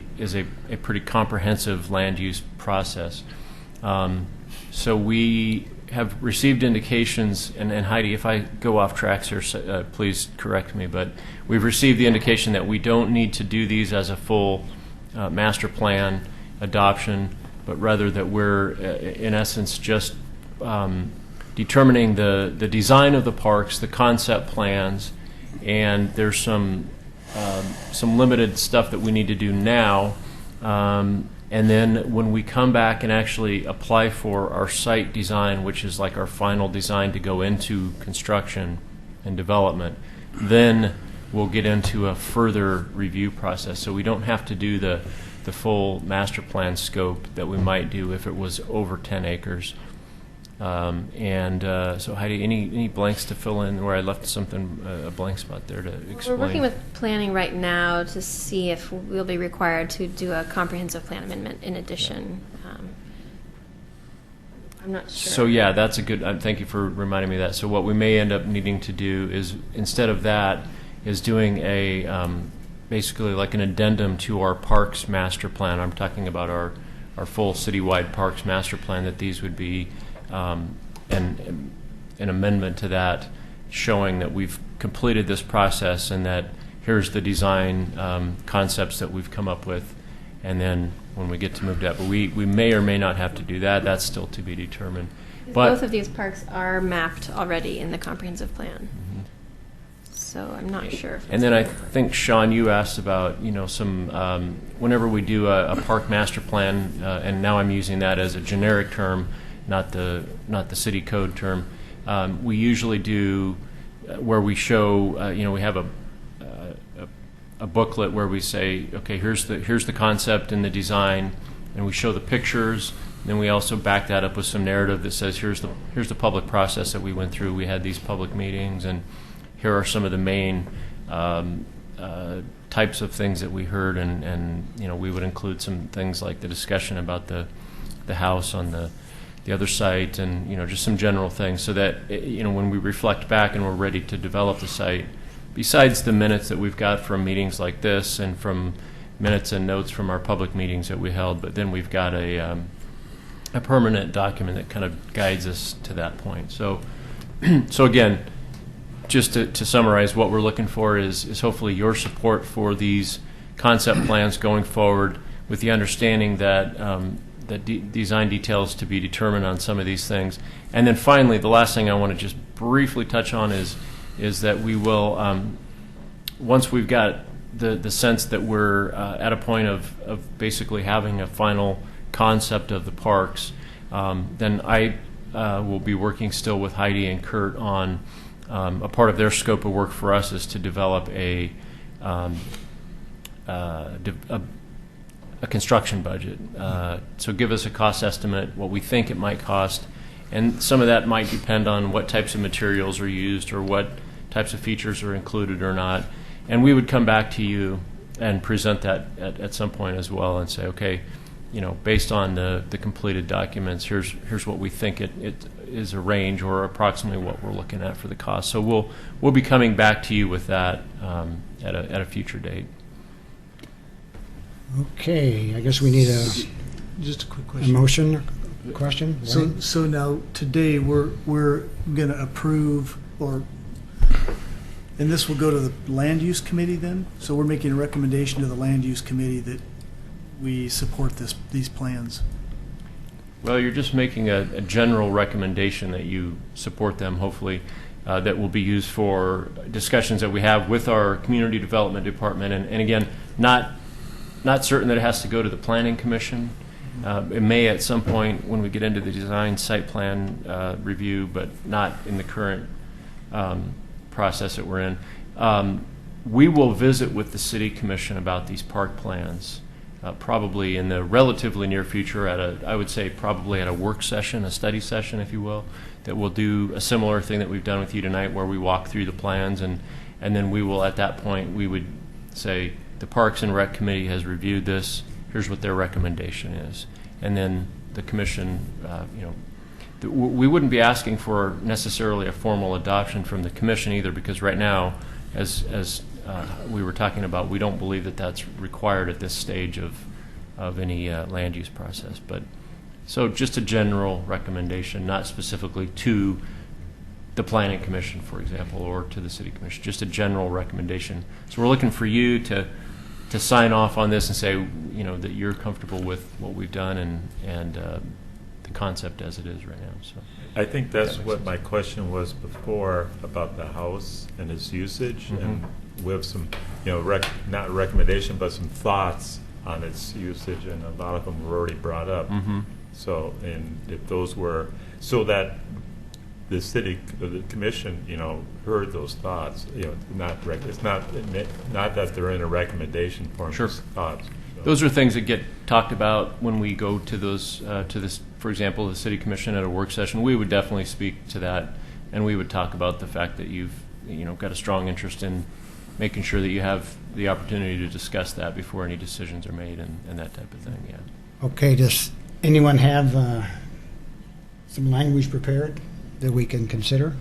pretty comprehensive land use process. So we have received indications, and Heidi, if I go off tracks here, please correct me, but we've received the indication that we don't need to do these as a full master plan adoption, but rather that we're, in essence, just determining the design of the parks, the concept plans, and there's some limited stuff that we need to do now. And then when we come back and actually apply for our site design, which is like our final design to go into construction and development, then we'll get into a further review process. So we don't have to do the full master plan scope that we might do if it was over 10 acres. So Heidi, any blanks to fill in where I left something, a blank spot there to explain? We're working with planning right now to see if we'll be required to do a comprehensive plan amendment in addition. I'm not sure. So yeah, that's a good, thank you for reminding me of that. So what we may end up needing to do is, instead of that, is doing basically like an addendum to our parks master plan. I'm talking about our full citywide parks master plan, that these would be an amendment to that, showing that we've completed this process and that here's the design concepts that we've come up with, and then when we get to move that. But we may or may not have to do that. That's still to be determined. But both of these parks are mapped already in the comprehensive plan. So I'm not sure. And then I think, Sean, you asked about, some, whenever we do a park master plan, and now I'm using that as a generic term, not the city code term, we usually do where we show, we have a booklet where we say, okay, here's the concept and the design, and we show the pictures. Then we also back that up with some narrative that says, here's the public process that we went through. We had these public meetings, and here are some of the main types of things that we heard, and we would include some things like the discussion about the house on the other site, and just some general things, so that when we reflect back and we're ready to develop the site, besides the minutes that we've got from meetings like this and from minutes and notes from our public meetings that we held, but then we've got a permanent document that kind of guides us to that point. So again, just to summarize, what we're looking for is hopefully your support for these concept plans going forward, with the understanding that design details to be determined on some of these things. And then finally, the last thing I want to just briefly touch on is that we will, once we've got the sense that we're at a point of basically having a final concept of the parks, then I will be working still with Heidi and Kurt on a part of their scope of work for us is to develop a construction budget. So give us a cost estimate, what we think it might cost, and some of that might depend on what types of materials are used or what types of features are included or not. And we would come back to you and present that at some point as well and say, okay, based on the completed documents, here's what we think it is a range or approximately what we're looking at for the cost. So we'll be coming back to you with that at a future date. Okay, I guess we need Just a quick a question. motion, question? So now, today, we're going to approve, and this will go to the Land Use Committee then? So we're making a recommendation to the Land Use Committee that we support these plans? Well, you're just making a general recommendation that you support them, hopefully, that will be used for discussions that we have with our Community Development Department. And again, not certain that it has to go to the Planning Commission. It may at some point when we get into the design site plan review, but not in the current process that we're in. We will visit with the City Commission about these park plans. Probably in the relatively near future I would say probably at a work session, a study session, if you will, that we'll do a similar thing that we've done with you tonight where we walk through the plans and then we will, at that point, we would say the Parks and Rec Committee has reviewed this, here's what their recommendation is. And then the commission, we wouldn't be asking for necessarily a formal adoption from the commission either, because right now, as we were talking about, we don't believe that that's required at this stage of any land use process. But so just a general recommendation, not specifically to the Planning Commission, for example, or to the City Commission, just a general recommendation. So we're looking for you to sign off on this and say, that you're comfortable with what we've done and the concept as it is right now. So I think that's what my question was before about the house and its usage, and we have some, not recommendation, but some thoughts on its usage, and a lot of them were already brought up. So, and if those were, so that the city, the commission, heard those thoughts, it's not that they're in a recommendation form. Sure. Thoughts. So. Those are things that get talked about when we go to those, to this, for example, the City Commission at a work session. We would definitely speak to that, and we would talk about the fact that you've, got a strong interest in making sure that you have the opportunity to discuss that before any decisions are made and that type of thing. Yeah. Okay, does anyone have some language prepared that we can consider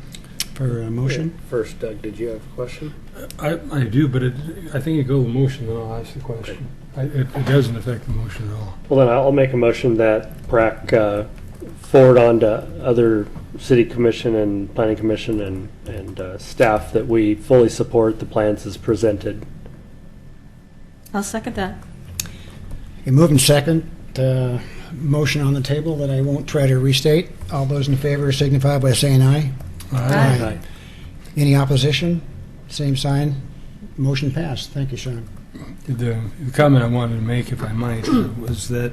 for a motion? First, Doug, did you have a question? I do, but I think it goes with the motion, then I'll ask the question. It doesn't affect the motion at all. Well, then I'll make a motion that PRAC forward on to other City Commission and Planning Commission and staff that we fully support the plans as presented. I'll second that. Okay, moving second, motion on the table that I won't try to restate. All those in favor signify by saying aye. Aye. Any opposition? Same sign. Motion passed. Thank you, Sean. The comment I wanted to make, if I might, was that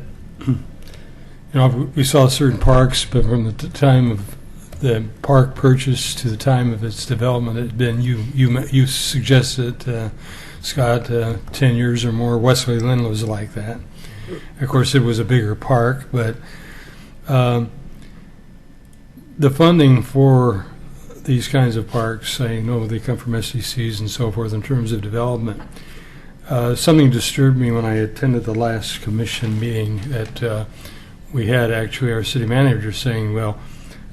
we saw certain parks, but from the time of the park purchase to the time of its development, it had been you suggested, Scott, 10 years or more. Wesley Lynn was like that. Of course, it was a bigger park, but the funding for these kinds of parks, saying no, they come from SDCs and so forth in terms of development. Something disturbed me when I attended the last commission meeting that we had actually our city manager saying, well,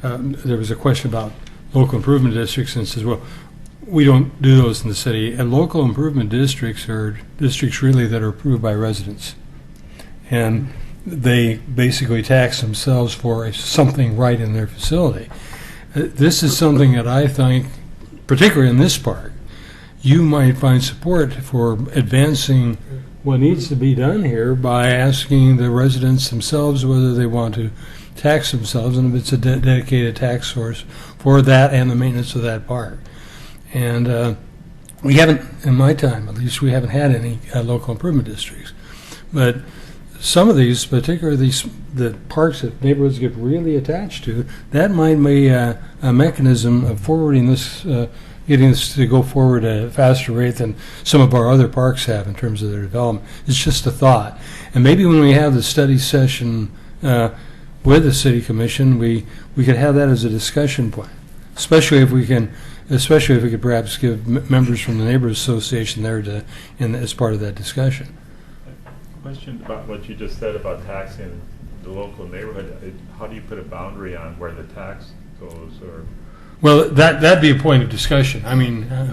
there was a question about local improvement districts and says, well, we don't do those in the city. And local improvement districts are districts really that are approved by residents. And they basically tax themselves for something right in their facility. This is something that I think, particularly in this park, you might find support for advancing what needs to be done here by asking the residents themselves whether they want to tax themselves and if it's a dedicated tax source for that and the maintenance of that park. And we haven't, in my time at least, we haven't had any local improvement districts. But some of these, particularly the parks that neighborhoods get really attached to, that might be a mechanism of forwarding this, getting this to go forward at a faster rate than some of our other parks have in terms of their development. It's just a thought. And maybe when we have the study session with the City Commission, we could have that as a discussion point, especially if we can especially if we could perhaps give members from the Neighborhood Association there as part of that discussion. Question about what you just said about taxing the local neighborhood. How do you put a boundary on where the tax goes, or? Well, that'd be a point of discussion. I mean, I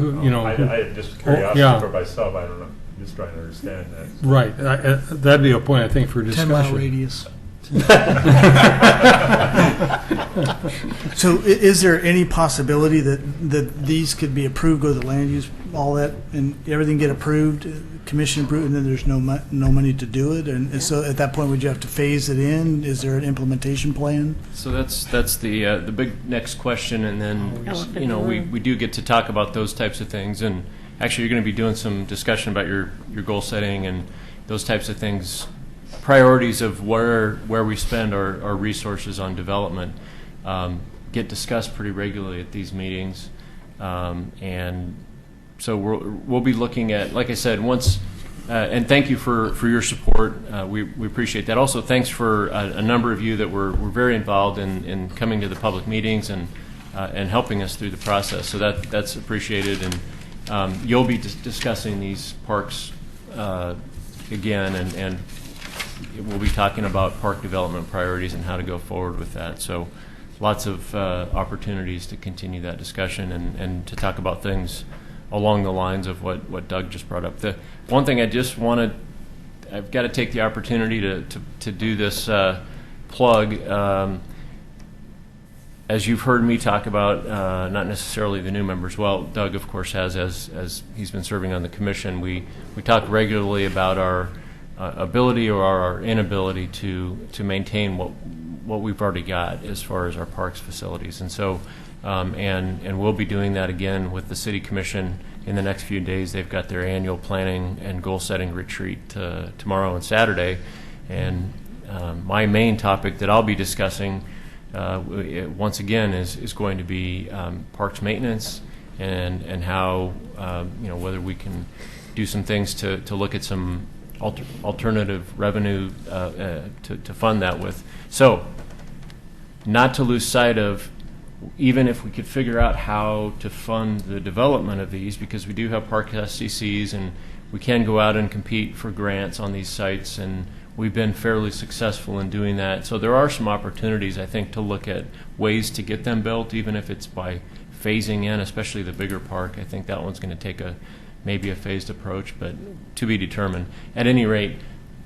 just curiosity yeah. for myself. I don't know. I'm just trying to understand that. Right. That'd be a point, I think, for discussion. 10-mile radius. So is there any possibility that these could be approved, go to the land use, all that, and everything get approved, commission approved, and then there's no money to do it? And so at that point, would you have to phase it in? Is there an implementation plan? So that's the big next question, and then Elephant in the we room. do get to talk about those types of things. And actually, you're going to be doing some discussion about your goal setting and those types of things, priorities of where we spend our resources on development. Get discussed pretty regularly at these meetings, and so we'll be looking at, like I said, once. And thank you for your support. We appreciate that. Also, thanks for a number of you that were very involved in coming to the public meetings and helping us through the process. So that's appreciated. And you'll be discussing these parks again, and we'll be talking about park development priorities and how to go forward with that. So lots of opportunities to continue that discussion and to talk about things along the lines of what Doug just brought up. The one thing I just wanted, I've got to take the opportunity to do this plug. As you've heard me talk about, not necessarily the new members. Well, Doug, of course, has as he's been serving on the commission. We talk regularly about our ability or our inability to maintain what we've already got as far as our parks facilities, and so. And we'll be doing that again with the City Commission in the next few days. They've got their annual planning and goal-setting retreat tomorrow and Saturday. And my main topic that I'll be discussing, once again, is going to be parks maintenance and how, whether we can do some things to look at some alternative revenue to fund that with. So, not to lose sight of, even if we could figure out how to fund the development of these, because we do have park SCCs and we can go out and compete for grants on these sites, and we've been fairly successful in doing that. So there are some opportunities, I think, to look at ways to get them built, even if it's by phasing in, especially the bigger park. I think that one's going to take maybe a phased approach, but to be determined. At any rate,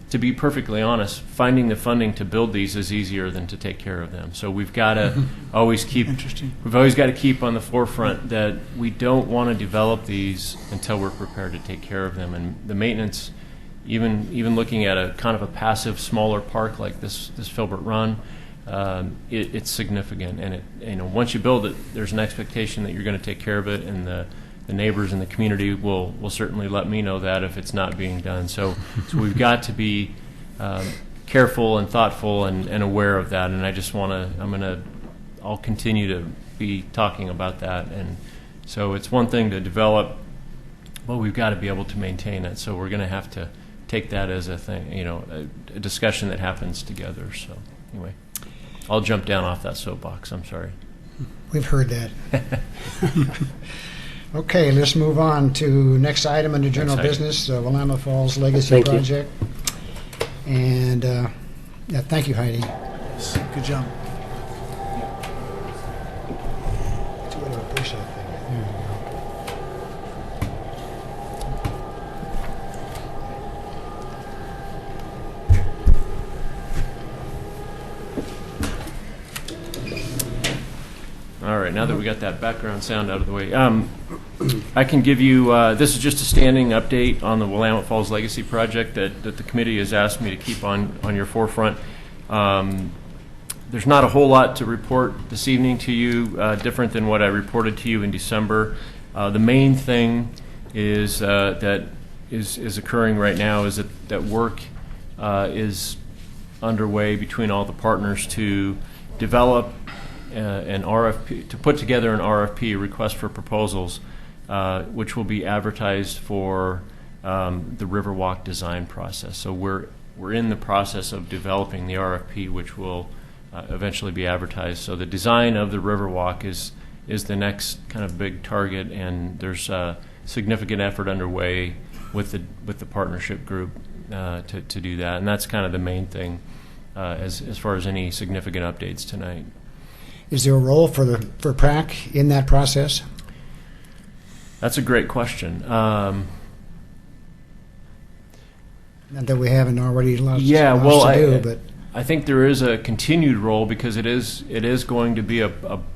to be perfectly honest, finding the funding to build these is easier than to take care of them. So we've got to always keep. We've always got to keep on the forefront that we don't want to develop these until we're prepared to take care of them. And the maintenance, even looking at a kind of a passive, smaller park like this Filbert Run, it's significant. And once you build it, there's an expectation that you're going to take care of it, and the neighbors in the community will certainly let me know that if it's not being done. So we've got to be careful and thoughtful and aware of that. And I just I'll continue to be talking about that. And so it's one thing to develop, but we've got to be able to maintain it. So we're going to have to take that as a thing, a discussion that happens together. So anyway, I'll jump down off that soapbox. I'm sorry. We've heard that. Okay, let's move on to next item under general Next item. business, Willamette Falls Legacy Thank you. Project. And thank you, Heidi. Good job. Too bad of a push that thing. There you go. All right, now that we got that background sound out of the way, I can give you, this is just a standing update on the Willamette Falls Legacy Project that the committee has asked me to keep on your forefront. There's not a whole lot to report this evening to you, different than what I reported to you in December. The main thing is that is occurring right now is that work is underway between all the partners to develop an RFP, to put together an RFP, a request for proposals, which will be advertised for the Riverwalk design process. So we're in the process of developing the RFP, which will eventually be advertised. So the design of the Riverwalk is is the next kind of big target, and there's significant effort underway with the partnership group to do that, and that's kind of the main thing as far as any significant updates tonight. Is there a role for PrAC in that process? That's a great question. Not that we haven't already lots well, to do, but I think there is a continued role because it is going to be a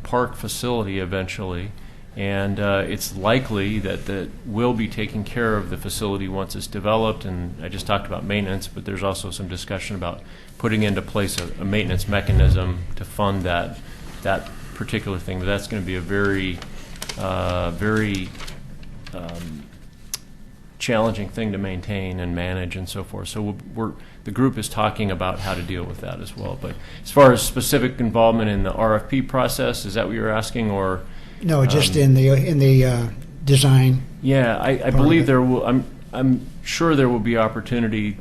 park facility eventually, and it's likely that we'll be taking care of the facility once it's developed. And I just talked about maintenance, but there's also some discussion about putting into place a maintenance mechanism to fund that particular thing. But that's going to be a very challenging thing to maintain and manage and so forth. So the group is talking about how to deal with that as well. But as far as specific involvement in the RFP process, is that what you're asking, or no, just in the design? Yeah, I believe there will. I'm sure there will be opportunity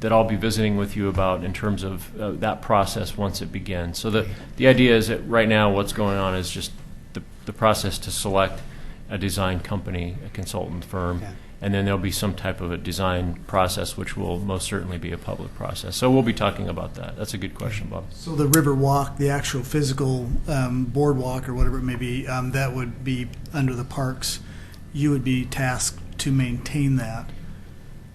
that I'll be visiting with you about in terms of that process once it begins. So the idea is that right now what's going on is just the process to select a design company, a consultant firm. Yeah. And then there'll be some type of a design process, which will most certainly be a public process. So we'll be talking about that. That's a good question, Bob. So the river walk, the actual physical boardwalk or whatever it may be, that would be under the parks. You would be tasked to maintain that.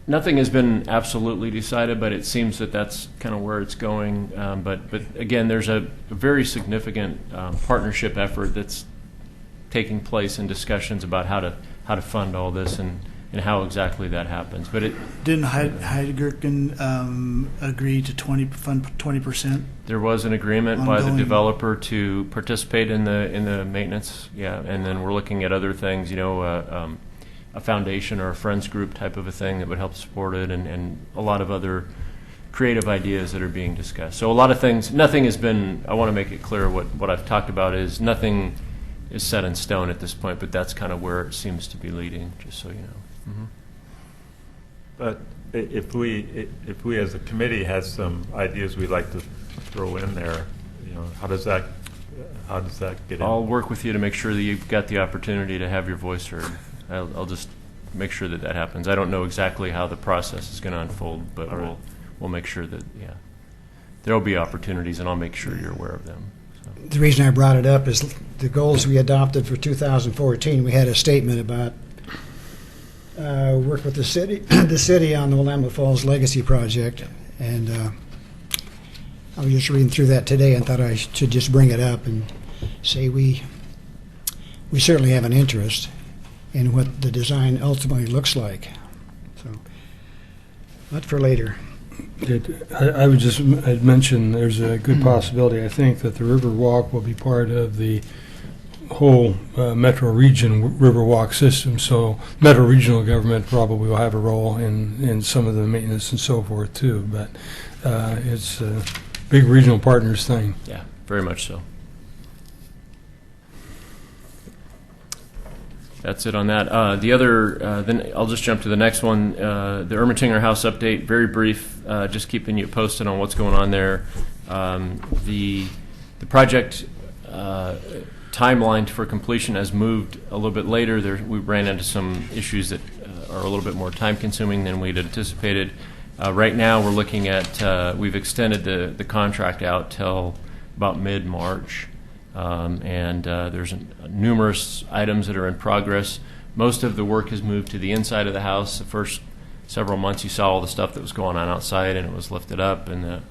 Nothing has been absolutely decided, but it seems that that's kind of where it's going. But again, there's a very significant partnership effort that's taking place in discussions about how to fund all this and how exactly that happens. But Didn't Heideggerken agree to fund 20%? There was an agreement by the Ongoing. developer to participate in the maintenance, and then we're looking at other things, a foundation or a friends group type of a thing that would help support it, and a lot of other creative ideas that are being discussed. So a lot of things, nothing has been, I want to make it clear what I've talked about is nothing is set in stone at this point, but that's kind of where it seems to be leading, just so you know. Mm-hmm. But if we as a committee has some ideas we'd like to throw in there, how does that get in? I'll work with you to make sure that you've got the opportunity to have your voice heard. I'll just make sure that happens. I don't know exactly how the process is going to unfold, but we'll make sure that there will be opportunities, and I'll make sure you're aware of them. So. The reason I brought it up is the goals we adopted for 2014. We had a statement about work with the city on the Willamette Falls Legacy Project, and I was just reading through that today and thought I should just bring it up and say we certainly have an interest in what the design ultimately looks like. So, but for later. I'd mention there's a good possibility, I think, that the River Walk will be part of the whole Metro Region River Walk system. So Metro Regional Government probably will have a role in some of the maintenance and so forth too. But it's a big regional partners thing. Yeah, very much so. That's it on that. The other, then I'll just jump to the next one. The Ermatinger House update, very brief, just keeping you posted on what's going on there. The project timeline for completion has moved a little bit later. We ran into some issues that are a little bit more time-consuming than we'd anticipated. Right now, we're looking at, we've extended the contract out till about mid-March. And there's numerous items that are in progress. Most of the work has moved to the inside of the house. The first several months you saw all the stuff that was going on outside, and it was lifted up, and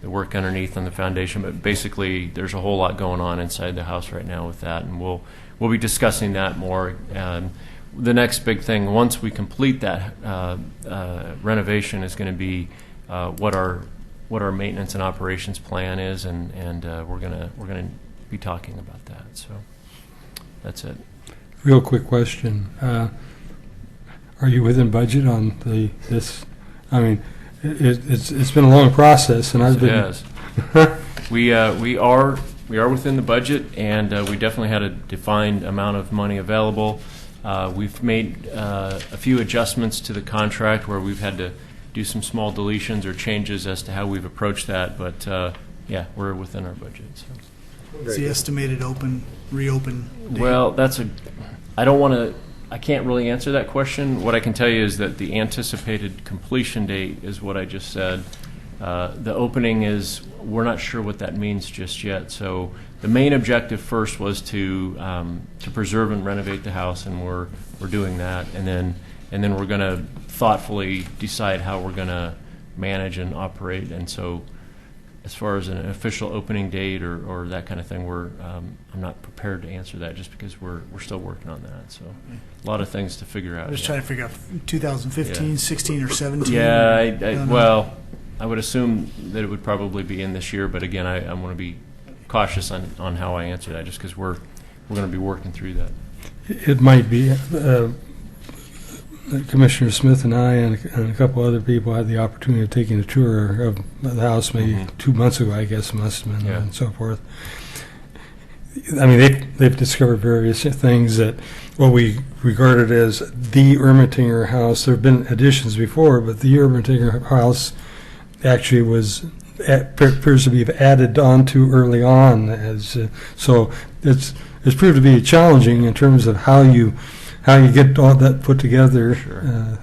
the work underneath on the foundation. But basically there's a whole lot going on inside the house right now with that, and we'll be discussing that more. The next big thing, once we complete that renovation, is going to be what our maintenance and operations plan is, and we're gonna be talking about that. So that's it. Real quick question: are you within budget on this? I mean, it's been a long process, and I've been. It has. We are within the budget, and we definitely had a defined amount of money available. We've made a few adjustments to the contract where we've had to do some small deletions or changes as to how we've approached that, but yeah, we're within our budget. So. It's the estimated reopen date. Well, I can't really answer that question. What I can tell you is that the anticipated completion date is what I just said. The opening is, we're not sure what that means just yet. So the main objective first was to preserve and renovate the house, and we're doing that. And then we're going to thoughtfully decide how we're going to manage and operate. And so as far as an official opening date or that kind of thing, I'm not prepared to answer that just because we're still working on that. So a lot of things to figure out. I'm just yet. trying to figure out 2015, Yeah. 16, or 17. Yeah, well, I would assume that it would probably be in this year, but again, I'm going to be cautious on how I answer that just because we're going to be working through that. It might be. Commissioner Smith and I and a couple other people had the opportunity of taking a tour of the house maybe 2 months ago, I guess it must have been, Yeah. and so forth. I mean, they've discovered various things that what we regarded as the Ermatinger house. There have been additions before, but the Ermatinger house actually appears to be added on to early on. So it's proved to be challenging in terms of how you get all that put together. Sure.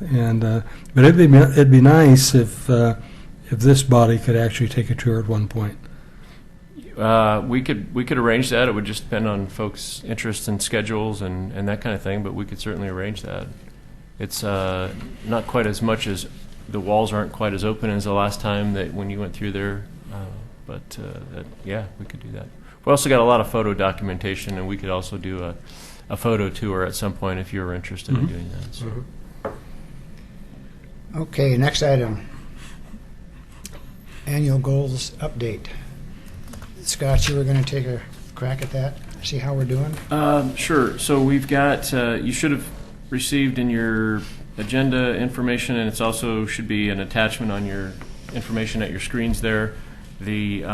But it'd be nice if this body could actually take a tour at one point. We could arrange that. It would just depend on folks' interests and schedules and that kind of thing, but we could certainly arrange that. It's not quite as much as the walls aren't quite as open as the last time that when you went through there, but yeah, we could do that. We also got a lot of photo documentation, and we could also do a photo tour at some point if you were interested in doing that. So. Okay, next item. Annual goals update. Scott, you were going to take a crack at that, see how we're doing? Sure. So we've got, you should have received in your agenda information, and it's also should be an attachment on your information at your screens there. The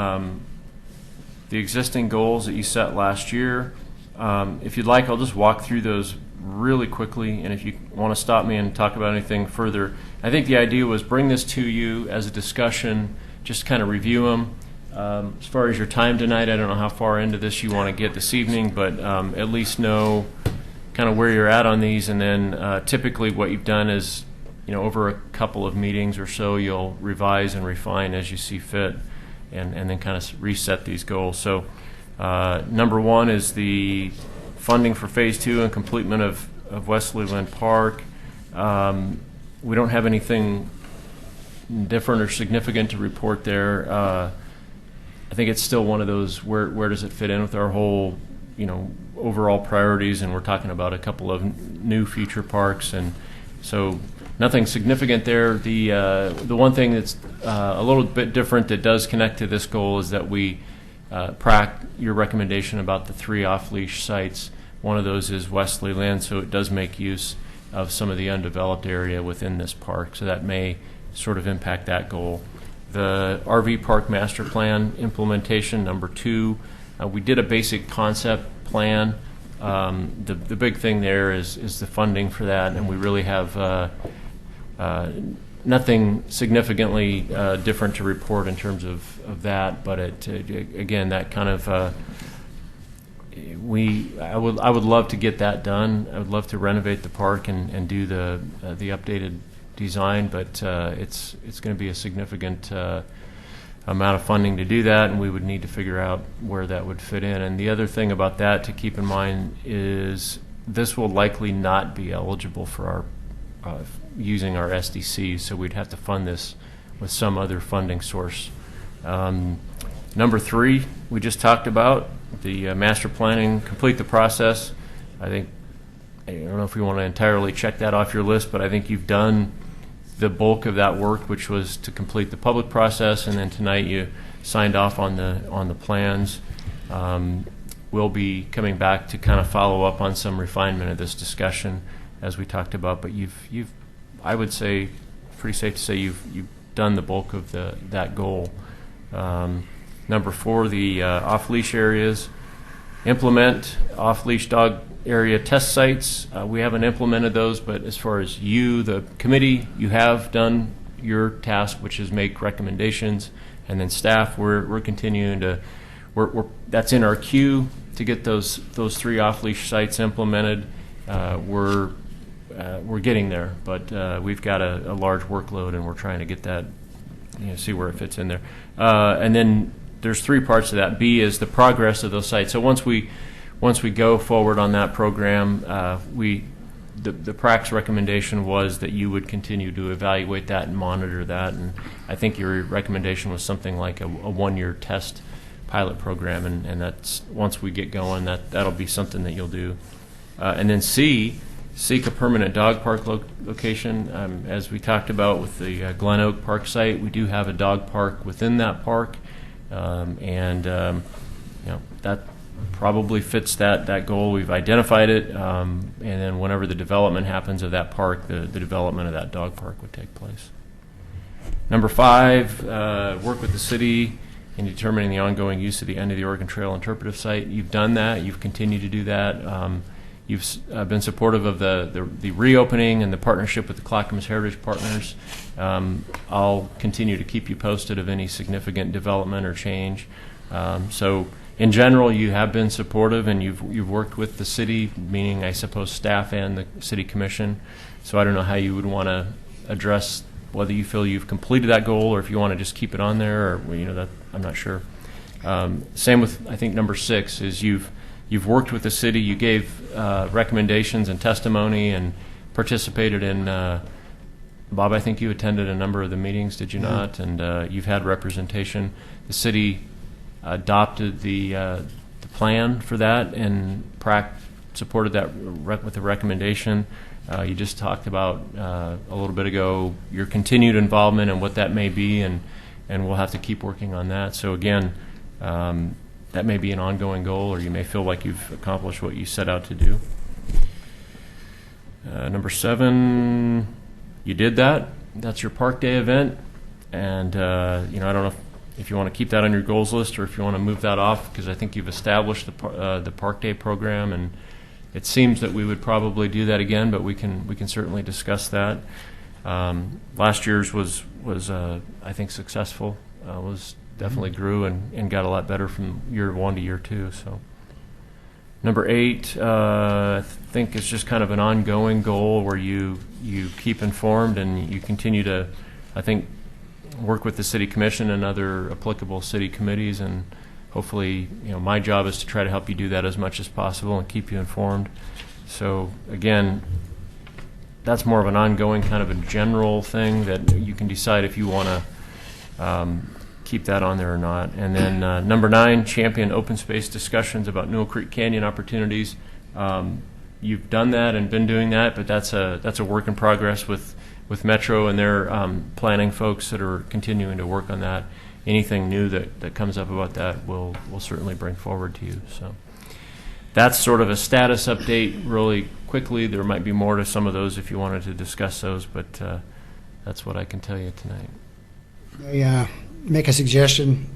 existing goals that you set last year. If you'd like, I'll just walk through those really quickly, and if you want to stop me and talk about anything further. I think the idea was bring this to you as a discussion, just kind of review them. As far as your time tonight, I don't know how far into this you want to get this evening, but at least know kind of where you're at on these, and then typically what you've done is, over a couple of meetings or so, you'll revise and refine as you see fit, and then kind of reset these goals. So number one is the funding for Phase 2 and completion of Wesley Lynn Park. We don't have anything different or significant to report there. I think it's still one of those, where does it fit in with our whole, overall priorities, and we're talking about a couple of new future parks, and so nothing significant there. The one thing that's a little bit different that does connect to this goal is that we your recommendation about the 3 off-leash sites. One of those is Wesley Lynn, so it does make use of some of the undeveloped area within this park, so that may sort of impact that goal. The RV Park Master Plan implementation, number 2, we did a basic concept plan. The big thing there is the funding for that, and we really have nothing significantly different to report in terms of that. But again, that kind of I would love to get that done. I would love to renovate the park and do the updated design, but it's going to be a significant amount of funding to do that, and we would need to figure out where that would fit in. And the other thing about that to keep in mind is this will likely not be eligible for our using our SDC, so we'd have to fund this with some other funding source. Number 3, we just talked about the master planning, complete the process. I don't know if we want to entirely check that off your list, but I think you've done the bulk of that work, which was to complete the public process, and then tonight you signed off on the plans. We'll be coming back to kind of follow up on some refinement of this discussion as we talked about, but you've I would say pretty safe to say you've done the bulk of that goal. Number 4, the off-leash areas. Implement off-leash dog area test sites. We haven't implemented those, but as far as you, the committee, you have done your task, which is make recommendations, and then staff, we're continuing to that's in our queue to get those 3 off-leash sites implemented. We're getting there, but we've got a large workload, and we're trying to get that, see where it fits in there. And then there's 3 parts to that. B is the progress of those sites. So once we go forward on that program, the PRAC's recommendation was that you would continue to evaluate that and monitor that. And I think your recommendation was something like a 1-year test pilot program, and that's, once we get going, that'll be something that you'll do. And then C, seek a permanent dog park location. As we talked about with the Glen Oak Park site, we do have a dog park within that park, and that probably fits that goal. We've identified it, and then whenever the development happens of that park, the development of that dog park would take place. Number 5, work with the city in determining the ongoing use of the end of the Oregon Trail interpretive site. You've done that. You've continued to do that. You've been supportive of the reopening and the partnership with the Clackamas Heritage Partners. I'll continue to keep you posted of any significant development or change. So in general, you have been supportive, and you've worked with the city, meaning I suppose staff and the city commission. So I don't know how you would want to address whether you feel you've completed that goal or if you want to just keep it on there, or that I'm not sure. Same with, I think, number 6 is you've worked with the city. You gave recommendations and testimony and participated in. Bob, I think you attended a number of the meetings, did you not? And you've had representation. The city adopted the plan for that, and PRAC supported that with the recommendation. You just talked about a little bit ago your continued involvement and what that may be, and we'll have to keep working on that. So again, that may be an ongoing goal, or you may feel like you've accomplished what you set out to do. Number 7, you did that. That's your Park Day event, and I don't know if you want to keep that on your goals list or if you want to move that off, because I think you've established the Park Day program, and it seems that we would probably do that again, but we can certainly discuss that. Last year's was I think successful. Was definitely grew and got a lot better from year 1 to year 2. So number 8, I think it's just kind of an ongoing goal where you keep informed and you continue to, I think, work with the city commission and other applicable city committees, and hopefully, my job is to try to help you do that as much as possible and keep you informed. So again, that's more of an ongoing kind of a general thing that you can decide if you want to keep that on there or not. And then number 9, champion open space discussions about Newell Creek Canyon opportunities. You've done that and been doing that, but that's a work in progress with Metro and their planning folks that are continuing to work on that. Anything new that comes up about that, we'll certainly bring forward to you. So that's sort of a status update really quickly. There might be more to some of those if you wanted to discuss those, but that's what I can tell you tonight. I make a suggestion.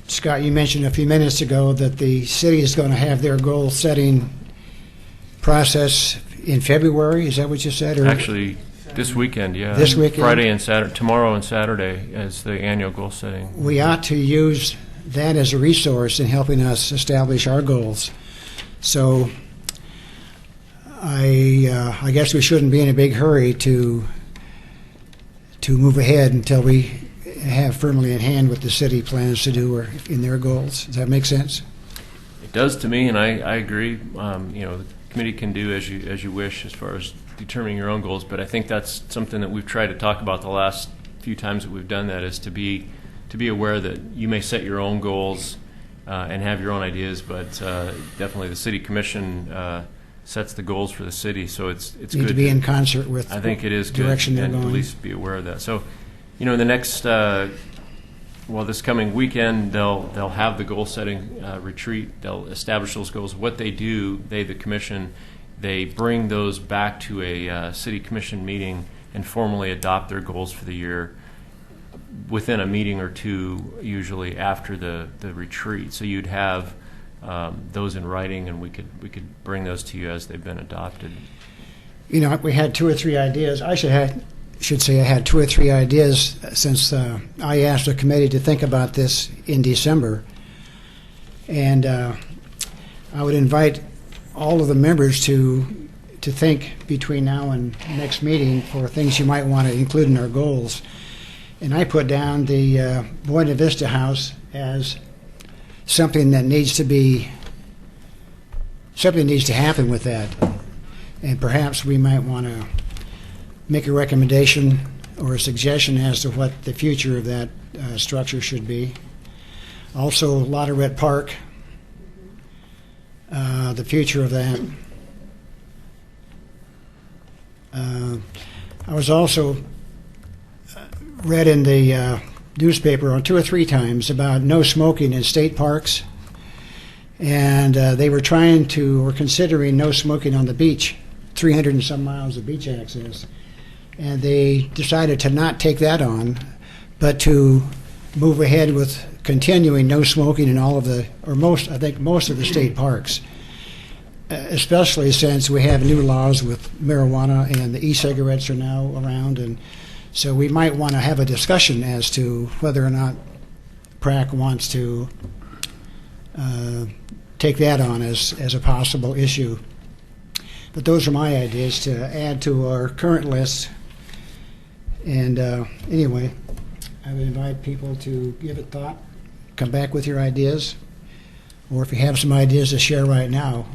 Scott, you mentioned a few minutes ago that the city is going to have their goal-setting process in February. Is that what you said? Or actually, this weekend, yeah. This weekend? Friday and Saturday, tomorrow and Saturday as the annual goal setting. We ought to use that as a resource in helping us establish our goals. So I guess we shouldn't be in a big hurry to move ahead until we have firmly in hand what the city plans to do or in their goals. Does that make sense? It does to me, and I agree. The committee can do as you wish as far as determining your own goals, but I think that's something that we've tried to talk about the last few times that we've done that, is to be aware that you may set your own goals and have your own ideas, but definitely the city commission sets the goals for the city, so it's Need good to be in concert with I think it is direction good they're and going. at least be aware of that. So, the next this coming weekend they'll have the goal setting retreat. They'll establish those goals. What they do, the commission, they bring those back to a city commission meeting and formally adopt their goals for the year within a meeting or two, usually after the retreat. So you'd have those in writing, and we could bring those to you as they've been adopted. We had 2 or 3 ideas. I should should say I had 2 or 3 ideas since I asked the committee to think about this in December. And I would invite all of the members to think between now and next meeting for things you might want to include in our goals. And I put down the Buena Vista House as something that needs to happen with that. And perhaps we might want to make a recommendation or a suggestion as to what the future of that structure should be. Also, Lottered Park, the future of that. I was also read in the newspaper on 2 or 3 times about no smoking in state parks, and they were considering no smoking on the beach, 300 and some miles of beach access, and they decided to not take that on, but to move ahead with continuing no smoking in all of most of the state parks, especially since we have new laws with marijuana and the e-cigarettes are now around, and so we might want to have a discussion as to whether or not PrAC wants to take that on as a possible issue. But those are my ideas to add to our current list. And anyway, I would invite people to give it thought, come back with your ideas, or if you have some ideas to share right now.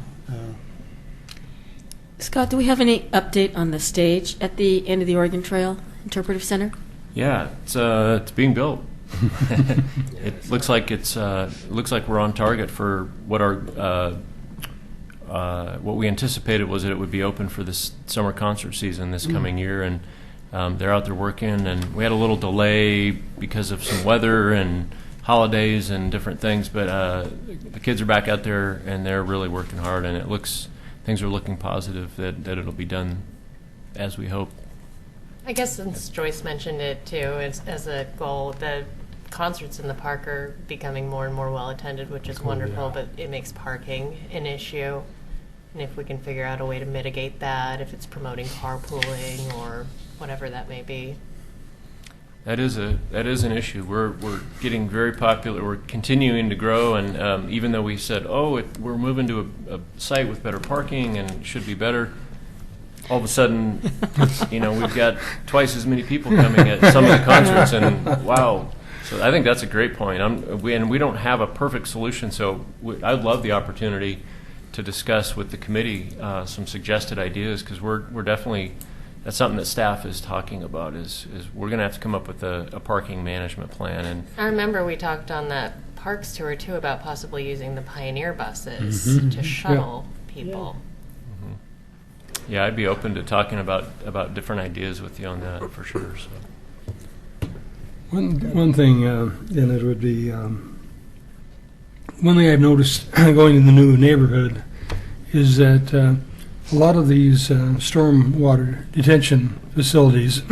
Scott, do we have any update on the stage at the end of the Oregon Trail Interpretive Center? Yeah, it's being built. It looks like we're on target for what what we anticipated was that it would be open for this summer concert season this coming year, and they're out there working. And we had a little delay because of some weather and holidays and different things, but the kids are back out there and they're really working hard, and things are looking positive that it'll be done as we hope. I guess since Joyce mentioned it too, as a goal, the concerts in the park are becoming more and more well attended, which is wonderful, but it makes parking an issue. And if we can figure out a way to mitigate that, if it's promoting carpooling or whatever that may be. That is an issue. We're getting very popular. We're continuing to grow, and even though we said, we're moving to a site with better parking and it should be better, all of a sudden, we've got twice as many people coming at some of the concerts, and wow. So I think that's a great point. And we don't have a perfect solution, so I'd love the opportunity to discuss with the committee some suggested ideas, because we're definitely, that's something that staff is talking about, is we're going to have to come up with a parking management plan. And I remember we talked on that parks tour too about possibly using the Pioneer buses to shuttle people. Yeah, I'd be open to talking about different ideas with you on that for sure. So. One thing, and it would be one thing I've noticed going in the new neighborhood is that a lot of these stormwater detention facilities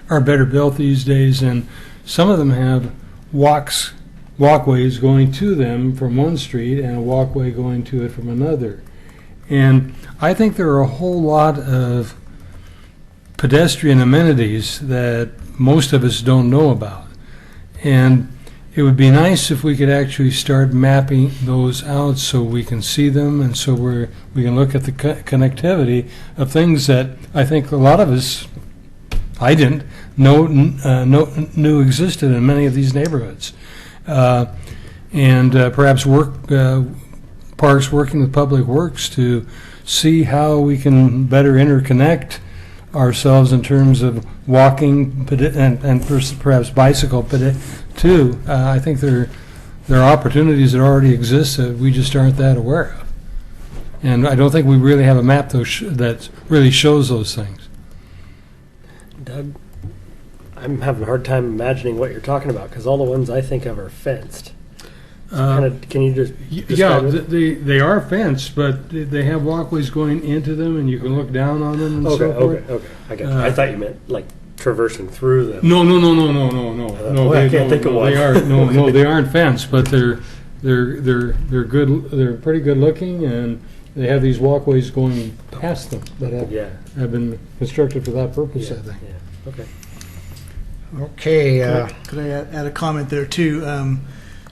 are better built these days, and some of them have walkways going to them from one street and a walkway going to it from another. And I think there are a whole lot of pedestrian amenities that most of us don't know about. And it would be nice if we could actually start mapping those out so we can see them, and so we can look at the connectivity of things that I think a lot of us, I didn't know knew existed in many of these neighborhoods. And perhaps parks working with Public Works to see how we can better interconnect ourselves in terms of walking and perhaps bicycle too. I think there are opportunities that already exist that we just aren't that aware of. And I don't think we really have a map that really shows those things. Doug, I'm having a hard time imagining what you're talking about, because all the ones I think of are fenced. So can you just describe it? They are fenced, but they have walkways going into them, and you can look down on them and so forth. Okay, I got you. I thought you meant like traversing through them. No. I can't think of one. They aren't fenced, but they're good. They're pretty good looking, and they have these walkways going past them that have been constructed for that purpose. I think. Yeah. Okay. Okay, Could I add a comment there too?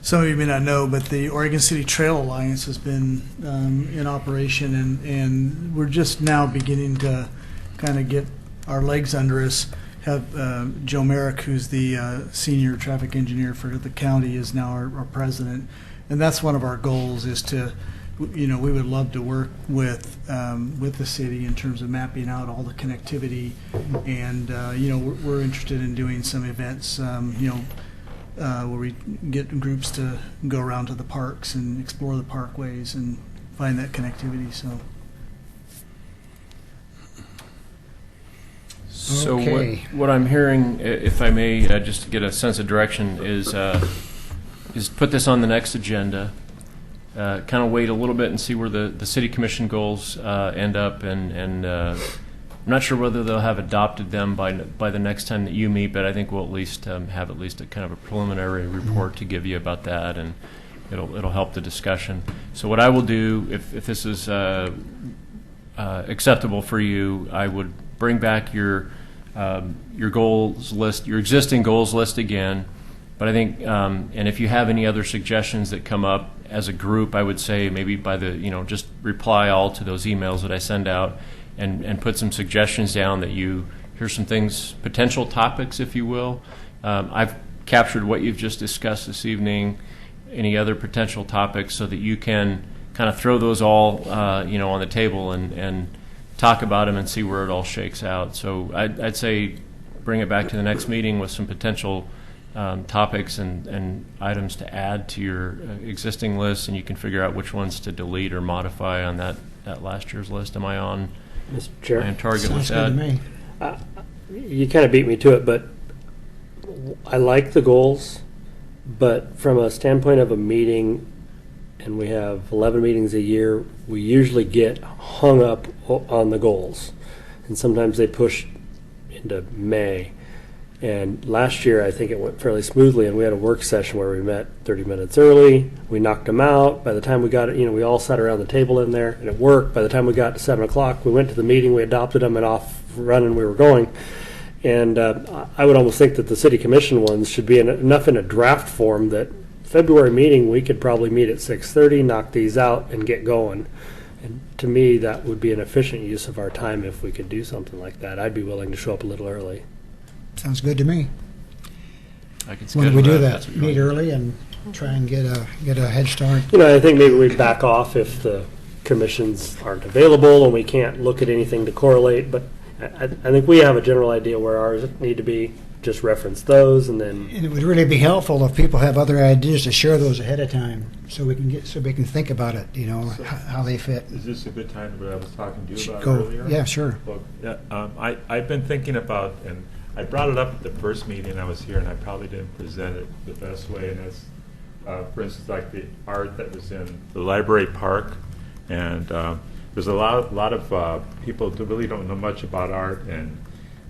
Some of you may not know, but the Oregon City Trail Alliance has been in operation, and we're just now beginning to kind of get our legs under us. Have Joe Merrick, who's the senior traffic engineer for the county, is now our president, and that's one of our goals is to, we would love to work with the city in terms of mapping out all the connectivity, and we're interested in doing some events, where we get groups to go around to the parks and explore the parkways and find that connectivity. So Okay. what I'm hearing, if I may, just to get a sense of direction, is put this on the next agenda. Kind of wait a little bit and see where the city commission goals end up, and I'm not sure whether they'll have adopted them by the next time that you meet, but I think we'll at least have at least a kind of a preliminary report to give you about that, and it'll help the discussion. So what I will do, if this is acceptable for you, I would bring back your goals list, your existing goals list again. But I think, and if you have any other suggestions that come up as a group, I would say maybe by just reply all to those emails that I send out, and put some suggestions down that here's some things, potential topics, if you will. I've captured what you've just discussed this evening, any other potential topics, so that you can kind of throw those all, on the table and talk about them and see where it all shakes out. So I'd say bring it back to the next meeting with some potential topics and items to add to your existing list, and you can figure out which ones to delete or modify on that last year's list. Am I on Mr. Chair? target with sounds good to that? me. You kind of beat me to it, but I like the goals, but from a standpoint of a meeting, and we have 11 meetings a year, we usually get hung up on the goals, and sometimes they push into May. And last year, I think it went fairly smoothly, and we had a work session where we met 30 minutes early. We knocked them out. By the time we got it, we all sat around the table in there, and it worked. By the time we got to 7 o'clock, we went to the meeting, we adopted them, and off running we were going. And I would almost think that the city commission ones should be enough in a draft form that February meeting, we could probably meet at 6:30, knock these out, and get going. And to me, that would be an efficient use of our time if we could do something like that. I'd be willing to show up a little early. Sounds good to me. I can When do we schedule do that? That's what you Meet want. early and try and get a head start. I think maybe we back off if the commissions aren't available and we can't look at anything to correlate, but I think we have a general idea where ours need to be. Just reference those, and then And it would really be helpful if people have other ideas to share those ahead of time, so we can think about it. How they fit. Is this a good time, what I was talking to you about Go. earlier? Yeah, sure. Well, yeah, I've been thinking about, and I brought it up at the first meeting I was here, and I probably didn't present it the best way, and that's, for instance, like the art that was in the library park, and there's a lot of people who really don't know much about art, and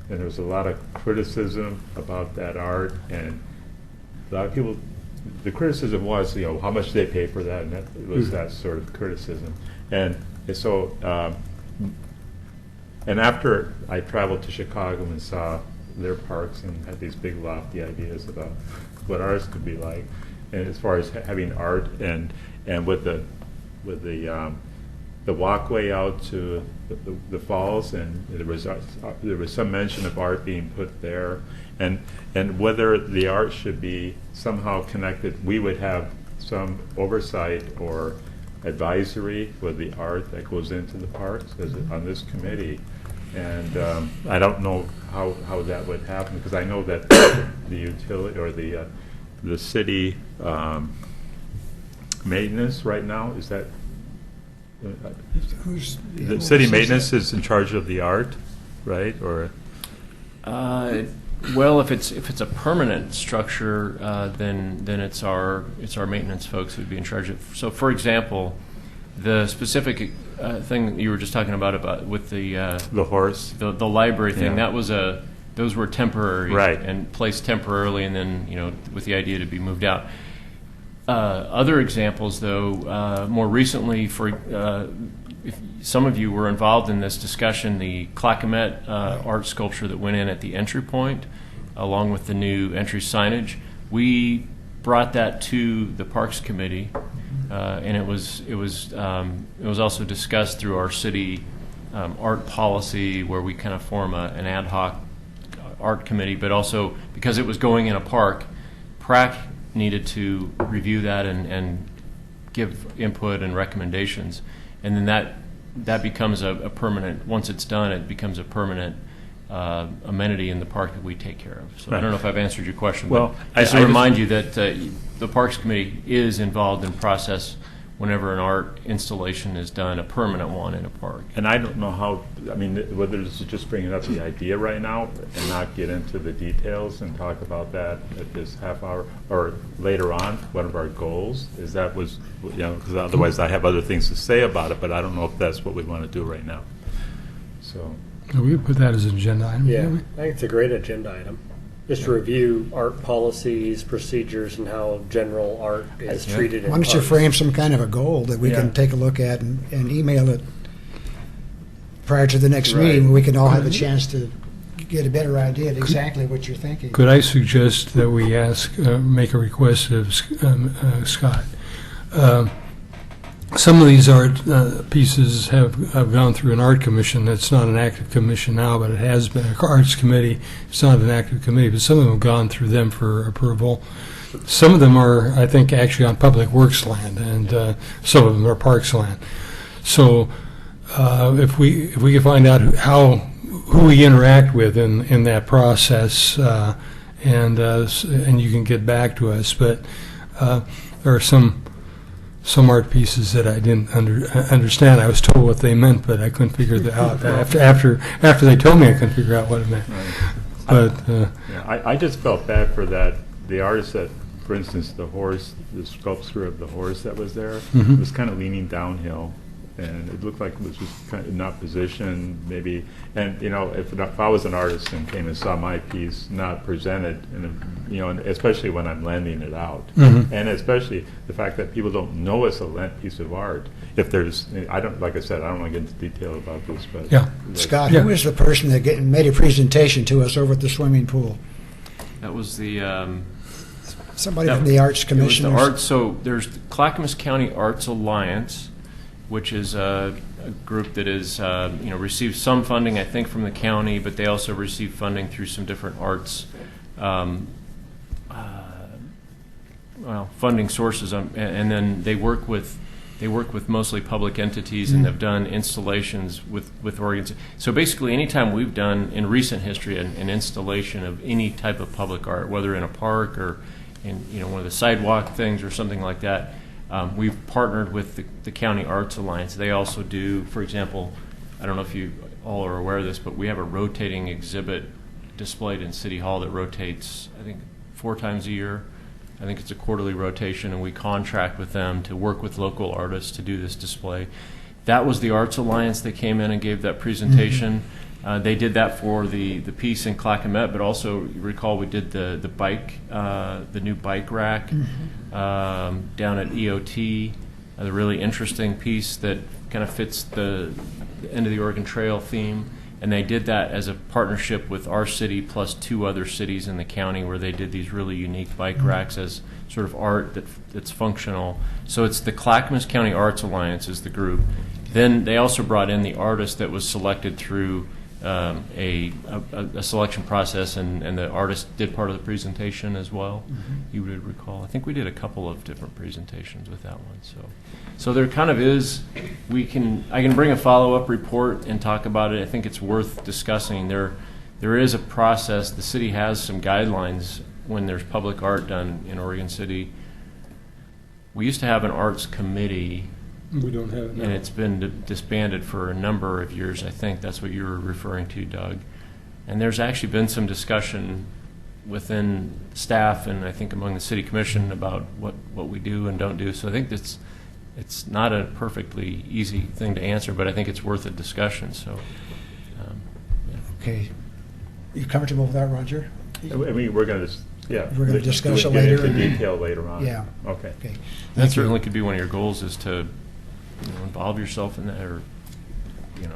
there was a lot of criticism about that art, and a lot of people, the criticism was, how much they pay for that, and that was that sort of criticism. And so, and after I traveled to Chicago and saw their parks and had these big lofty ideas about what ours could be like, and as far as having art and with the walkway out to the falls, and there was some mention of art being put there, and whether the art should be somehow connected. We would have some oversight or advisory with the art that goes into the parks on this committee, and I don't know how that would happen, because I know that the utility or the city maintenance right now is that. The city maintenance is in charge of the art, right? Or Well, if it's a permanent structure, then it's our maintenance folks who'd be in charge of. So, for example, the specific thing that you were just talking about with the horse, the library thing, Yeah. those were temporary, Right. and placed temporarily, and then with the idea to be moved out. Other examples, though, more recently, for if some of you were involved in this discussion, the Clackamet art sculpture that went in at the entry point, along with the new entry signage, we brought that to the Parks Committee, and it was also discussed through our city art policy, where we kind of form an ad hoc art committee, but also because it was going in a park, PRAC needed to review that and give input and recommendations, and then that becomes a permanent. Once it's done, it becomes a permanent amenity in the park that we take care of. So I don't know if I've answered your question. Well, but just I to just- remind you that the Parks Committee is involved in process whenever an art installation is done, a permanent one in a park. And I don't know how, I mean, whether this is just bringing up the idea right now and not get into the details and talk about that at this half hour, or later on, one of our goals, is that was, because otherwise I have other things to say about it, but I don't know if that's what we want to do right now. So, We could put that as an agenda item. Yeah, can't we? I think it's a great agenda item. Just to review art policies, procedures, and how general art is treated in Why don't you parks. frame some kind of a goal that we Yeah. can take a look at and email it prior to the next Right. meeting, when we can all have a chance to get a better idea of exactly what you're thinking. Could I suggest that we make a request of Scott? Some of these art pieces have gone through an art commission. That's not an active commission now, but it has been. Arts committee, it's not an active committee, but some of them have gone through them for approval. Some of them are, I think, actually on public works land, and some of them are parks land. So if we can find out who we interact with in that process, and you can get back to us. But there are some art pieces that I didn't understand. I was told what they meant, but I couldn't figure that out. After they told me, I couldn't figure out what it meant. But I just felt bad for the artist that, for instance, the sculpture of the horse that was there, Mhm. was kind of leaning downhill, and it looked like it was just kind of not positioned, maybe. And if I was an artist and came and saw my piece not presented, and especially when I'm lending it out, Mhm. and especially the fact that people don't know it's a lent piece of art. If there's, like I said, I don't want to get into detail about this, but Yeah. Scott, Yeah. who is the person that made a presentation to us over at the swimming pool? That was the Somebody from the Arts Commission? It was or the arts. So there's the Clackamas County Arts Alliance, which is a group that is receives some funding, I think, from the county, but they also receive funding through some different arts funding sources, and then they work with mostly public entities, and have done installations with Oregon. So basically, anytime we've done in recent history an installation of any type of public art, whether in a park or in one of the sidewalk things or something like that, we've partnered with the County Arts Alliance. They also do, for example, I don't know if you all are aware of this, but we have a rotating exhibit displayed in City Hall that rotates, I think, 4 times a year. I think it's a quarterly rotation, and we contract with them to work with local artists to do this display. That was the Arts Alliance that came in and gave that presentation. They did that for the piece in Clackamet, but also, you recall, we did the bike, the new bike rack down at EOT, the really interesting piece that kind of fits the end of the Oregon Trail theme. And they did that as a partnership with our city plus 2 other cities in the county, where they did these really unique bike racks as sort of art that's functional. So it's the Clackamas County Arts Alliance is the group. Then they also brought in the artist that was selected through a selection process, and the artist did part of the presentation as well. You would recall. I think we did a couple of different presentations with that one. So there kind of is. I can bring a follow-up report and talk about it. I think it's worth discussing. There is a process. The city has some guidelines when there's public art done in Oregon City. We used to have an arts committee. we don't have it now. And it's been disbanded for a number of years. I think that's what you were referring to, Doug. And there's actually been some discussion within staff and I think among the city commission about what we do and don't do. So I think it's not a perfectly easy thing to answer, but I think it's worth a discussion. So, Okay. You comfortable with that, Roger? I mean, we're going to, We're gonna discuss it get later. into detail later on. Yeah. Okay. Okay. that Thank you. certainly could be one of your goals, is to involve yourself in that, or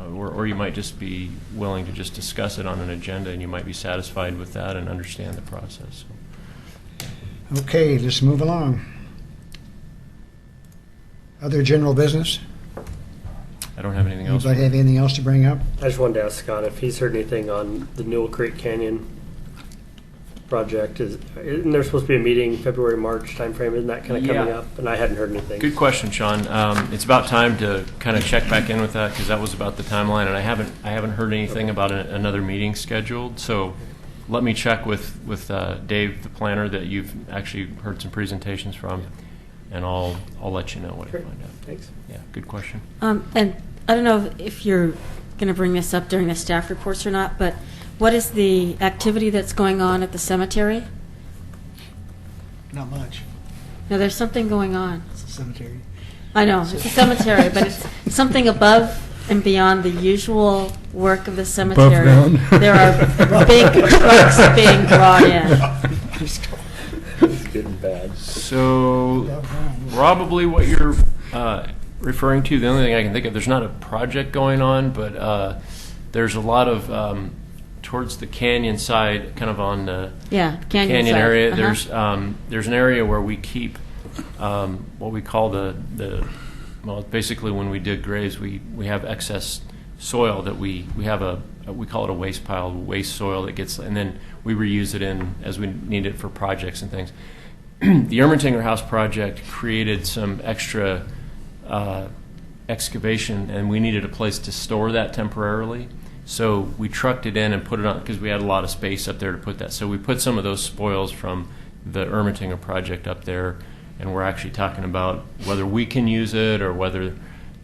or you might just be willing to just discuss it on an agenda, and you might be satisfied with that and understand the process. Okay, let's move along. Other general business? I don't have anything else. Anybody have anything else to bring up? I just wanted to ask Scott if he's heard anything on the Newell Creek Canyon project. Isn't there supposed to be a meeting February, March timeframe? Isn't that kind of coming Yeah. up? And I hadn't heard anything. Good question, Sean. It's about time to kind of check back in with that, because that was about the timeline, and I haven't heard anything about another meeting scheduled. So let me check with Dave, the planner, that you've actually heard some presentations from, and I'll let you know what I Great. find out. Thanks. Yeah, good question. And I don't know if you're going to bring this up during the staff reports or not, but what is the activity that's going on at the cemetery? Not much. No, there's something going on. It's a cemetery. I know, it's a cemetery, but it's something above and beyond the usual work of the cemetery. ground. There are big trucks being brought in. It's good and bad. So probably what you're referring to, the only thing I can think of, there's not a project going on, but there's a lot of towards the canyon side, kind of on the Yeah, canyon side. area. Uh-huh. There's an area where we keep what we call the well, basically when we dig graves, we have excess soil that we have we call it a waste pile, waste soil that gets, and then we reuse it in as we need it for projects and things. The Ermentinger House project created some extra excavation, and we needed a place to store that temporarily. So we trucked it in and put it on, because we had a lot of space up there to put that. So we put some of those spoils from the Ermentinger project up there, and we're actually talking about whether we can use it or whether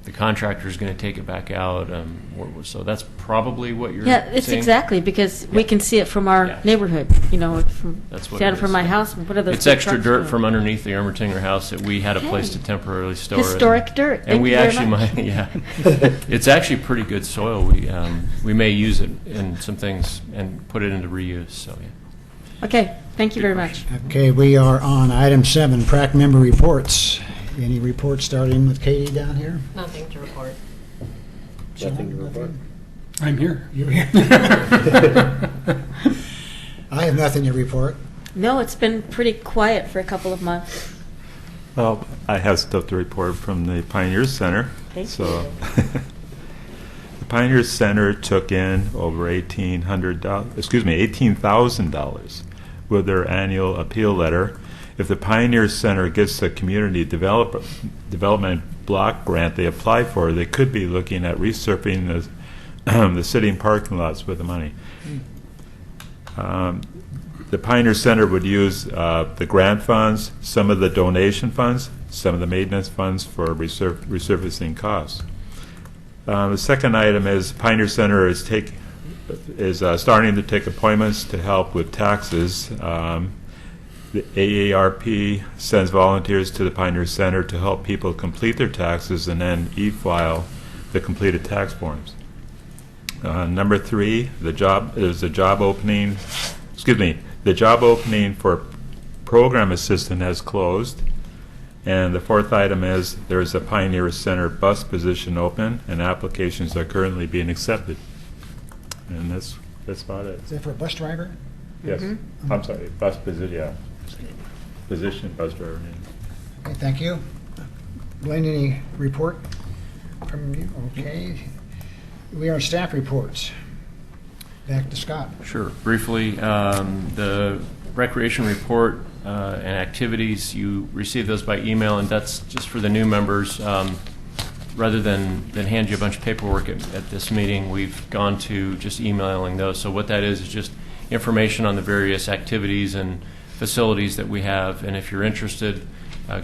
the contractor is going to take it back out. So that's probably what you're Yeah, it's seeing. exactly, because we can see it from our Yeah. neighborhood, from That's what down it from is. my house. What are those It's big extra trucks dirt doing? from underneath the Ermentinger House that we had a place to temporarily store it. Historic dirt. And Thank we you very actually much. might, yeah. It's actually pretty good soil. We may use it in some things and put it into reuse. So yeah. Okay, thank you very much. Okay, we are on item 7, PrAC member reports. Any reports starting with Katie down here? Nothing to report. Nothing to Sean, report. I'm here. You're here. I have nothing to report. No, it's been pretty quiet for a couple of months. Well, I have stuff to report from the Pioneer Center. Thank so, you. The Pioneer Center took in over $18,000 with their annual appeal letter. If the Pioneer Center gets the community development block grant they apply for, they could be looking at resurfacing the city and parking lots with the money. The Pioneer Center would use the grant funds, some of the donation funds, some of the maintenance funds for resurfacing costs. The second item is Pioneer Center is starting to take appointments to help with taxes. The AARP sends volunteers to the Pioneer Center to help people complete their taxes and then e-file the completed tax forms. Number 3, the job opening for program assistant has closed. And the fourth item is there is a Pioneer Center bus position open, and applications are currently being accepted. And that's about it. Is that for a bus driver? Yes, I'm sorry, bus position, yeah. Position, bus driver. Yeah. Okay, thank you. Glenn, any report from you? Okay. We are on staff reports. Back to Scott. Sure. Briefly, the recreation report and activities, you receive those by email, and that's just for the new members. Rather than hand you a bunch of paperwork at this meeting, we've gone to just emailing those. So what that is just information on the various activities and facilities that we have. And if you're interested,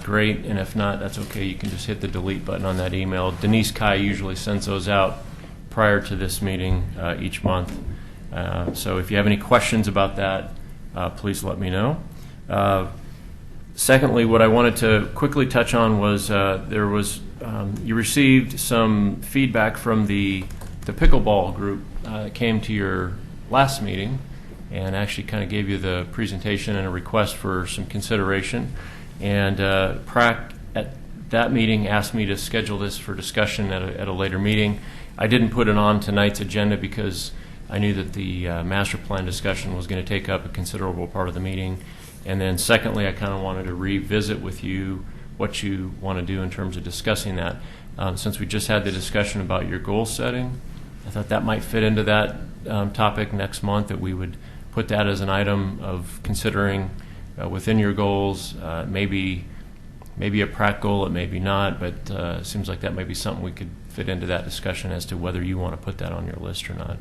great. And if not, that's okay. You can just hit the delete button on that email. Denise Kai usually sends those out prior to this meeting each month. So if you have any questions about that, please let me know. Secondly, what I wanted to quickly touch on was you received some feedback from the pickleball group that came to your last meeting and actually kind of gave you the presentation and a request for some consideration. And PrAC at that meeting asked me to schedule this for discussion at a later meeting. I didn't put it on tonight's agenda because I knew that the master plan discussion was going to take up a considerable part of the meeting. And then secondly, I kind of wanted to revisit with you what you want to do in terms of discussing that. Since we just had the discussion about your goal setting, I thought that might fit into that topic next month, that we would put that as an item of considering within your goals, maybe a PrAC goal, it maybe not, but it seems like that might be something we could fit into that discussion as to whether you want to put that on your list or not.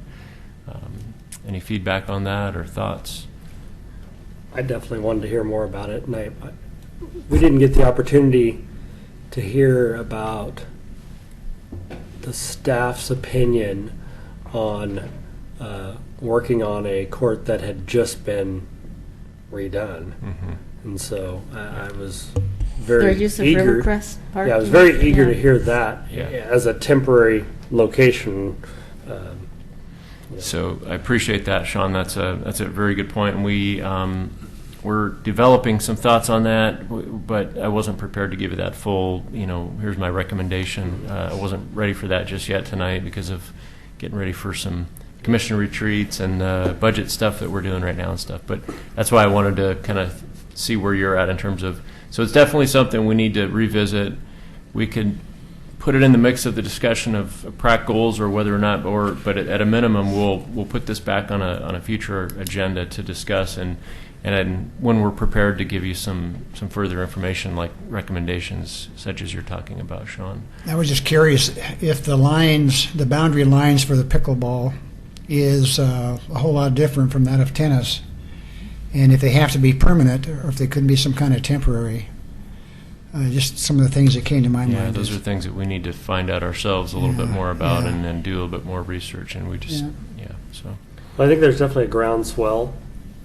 Any feedback on that or thoughts? I definitely wanted to hear more about it, and we didn't get the opportunity to hear about the staff's opinion on working on a court that had just been redone. Mm-hmm. And so I was very Their use of eager. Rivercrest Park. Yeah, I was very eager to Yeah. hear that Yeah. as a temporary location. So I appreciate that, Sean. That's a very good point. And we're developing some thoughts on that, but I wasn't prepared to give you that full, here's my recommendation. I wasn't ready for that just yet tonight because of getting ready for some commission retreats and budget stuff that we're doing right now and stuff. But that's why I wanted to kind of see where you're at in terms of, so it's definitely something we need to revisit. We could put it in the mix of the discussion of PrAC goals or whether or not, but at a minimum, we'll put this back on a future agenda to discuss, and when we're prepared to give you some further information like recommendations such as you're talking about, Sean. I was just curious if the boundary lines for the pickleball is a whole lot different from that of tennis, and if they have to be permanent or if they couldn't be some kind of temporary. Just some of the things that came to my mind. Yeah, those are things that we need to find out ourselves a little bit more about, yeah. and do a little bit more research, and we just, so. I think there's definitely a groundswell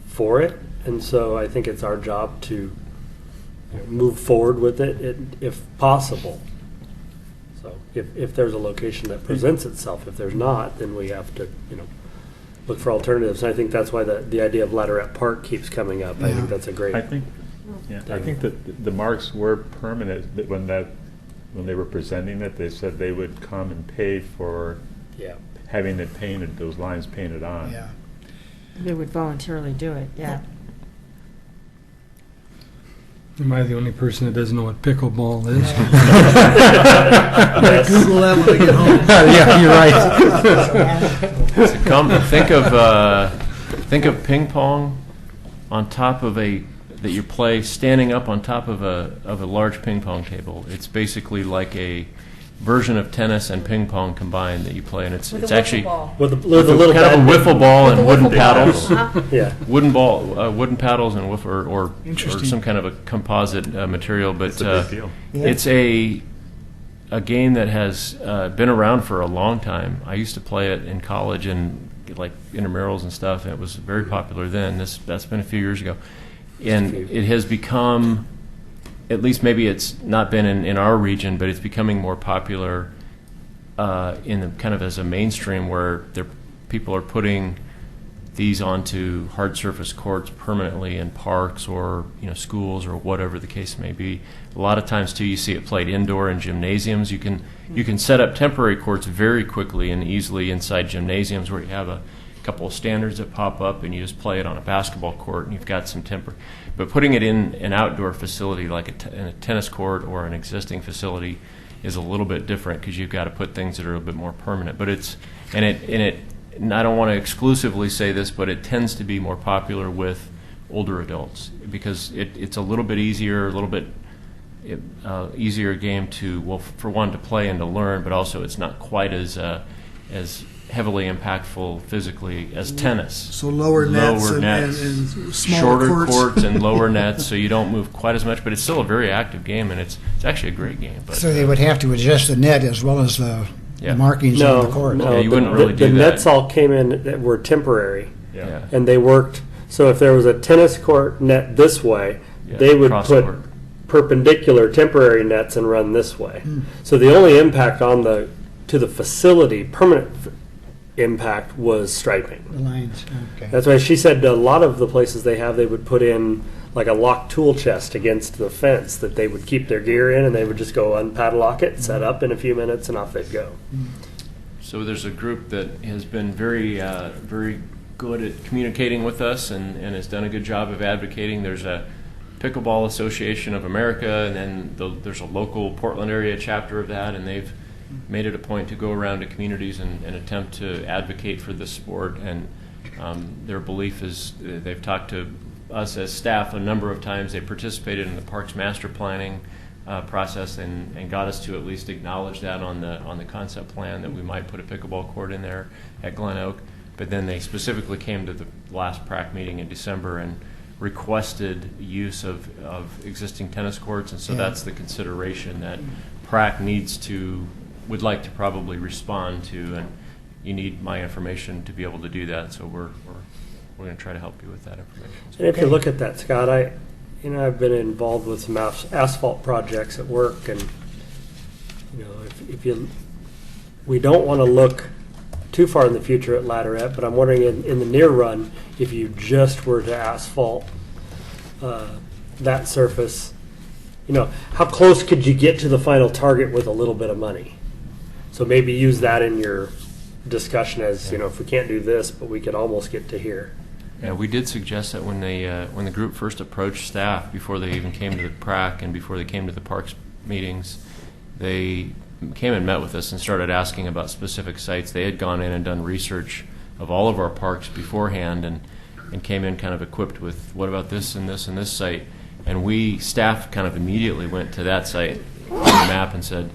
for it, and so I think it's our job to move forward with it if possible. So if there's a location that presents itself, if there's not, then we have to look for alternatives. And I think that's why the idea of Ladderette Park keeps coming up. I think that's a great. I think that the marks were permanent. That when they were presenting it, they said they would come and pay for having it painted, those lines painted on. Yeah. They would voluntarily do it, yeah. Am I the only person that doesn't know what pickleball is? Google that when I get home. Yeah, you're right. So think of ping pong on top of that you play standing up on top of a large ping pong table. It's basically like a version of tennis and ping pong combined that you play, and it's actually with the little kind of a wiffle ball and wooden paddles. Yeah. Wooden paddles and or some kind of a composite material. But It's a big deal. it's a game that has been around for a long time. I used to play it in college and like intramurals and stuff, and it was very popular then. That's been a few years ago. And it has become, at least maybe it's not been in our region, but it's becoming more popular in the kind of as a mainstream where people are putting these onto hard surface courts permanently in parks or schools or whatever the case may be. A lot of times too, you see it played indoor in gymnasiums. You can set up temporary courts very quickly and easily inside gymnasiums where you have a couple of standards that pop up and you just play it on a basketball court and you've got some temporary. But putting it in an outdoor facility like in a tennis court or an existing facility is a little bit different because you've got to put things that are a bit more permanent. But and I don't want to exclusively say this, but it tends to be more popular with older adults because it's a little bit easier, easier game to for one to play and to learn, but also it's not quite as heavily impactful physically as tennis. So lower nets and smaller shorter courts. and lower nets, so you don't move quite as much. But it's still a very active game, and it's actually a great game. But, So they would have to adjust the net as well as the markings on the court. Yeah, you wouldn't really do the that. nets all came in that were temporary, Yeah. and they worked. So if there was a tennis court net this way, they would cross put court. perpendicular temporary nets and run this way. So the only impact to the facility, permanent impact, was striping. The lines, okay. That's why she said a lot of the places they would put in like a locked tool chest against the fence that they would keep their gear in, and they would just go unpadlock it, set up in a few minutes, and off they'd go. So there's a group that has been very, very good at communicating with us and has done a good job of advocating. There's a Pickleball Association of America, and then there's a local Portland area chapter of that, and they've made it a point to go around to communities and attempt to advocate for this sport. And their belief is they've talked to us as staff a number of times. They participated in the parks master planning process and got us to at least acknowledge that on the concept plan that we might put a pickleball court in there at Glen Oak. But then they specifically came to the last PrAC meeting in December and requested use of existing tennis courts, and so that's the consideration that PrAC would like to probably respond to, and you need my information to be able to do that. So we're going to try to help you with that information. And if you look at that, Scott, I've been involved with some asphalt projects at work, and we don't want to look too far in the future at Ladderette, but I'm wondering in the near run, if you just were to asphalt that surface, how close could you get to the final target with a little bit of money? So maybe use that in your discussion as, if we can't do this, but we could almost get to here. Yeah, we did suggest that when the group first approached staff, before they even came to the PrAC and before they came to the parks meetings, they came and met with us and started asking about specific sites. They had gone in and done research of all of our parks beforehand and came in kind of equipped with, what about this and this and this site? And staff kind of immediately went to that site on the map and said,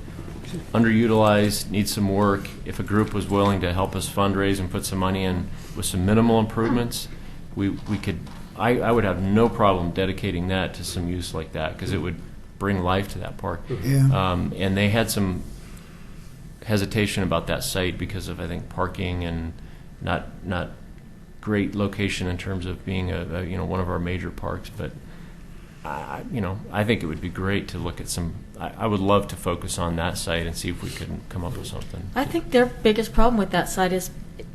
underutilized, needs some work. If a group was willing to help us fundraise and put some money in with some minimal improvements, I would have no problem dedicating that to some use like that, because it would bring life to that park. Yeah. And they had some hesitation about that site because of, I think, parking and not great location in terms of being one of our major parks. But I think it would be great to look at some. I would love to focus on that site and see if we could come up with something. I think their biggest problem with that site is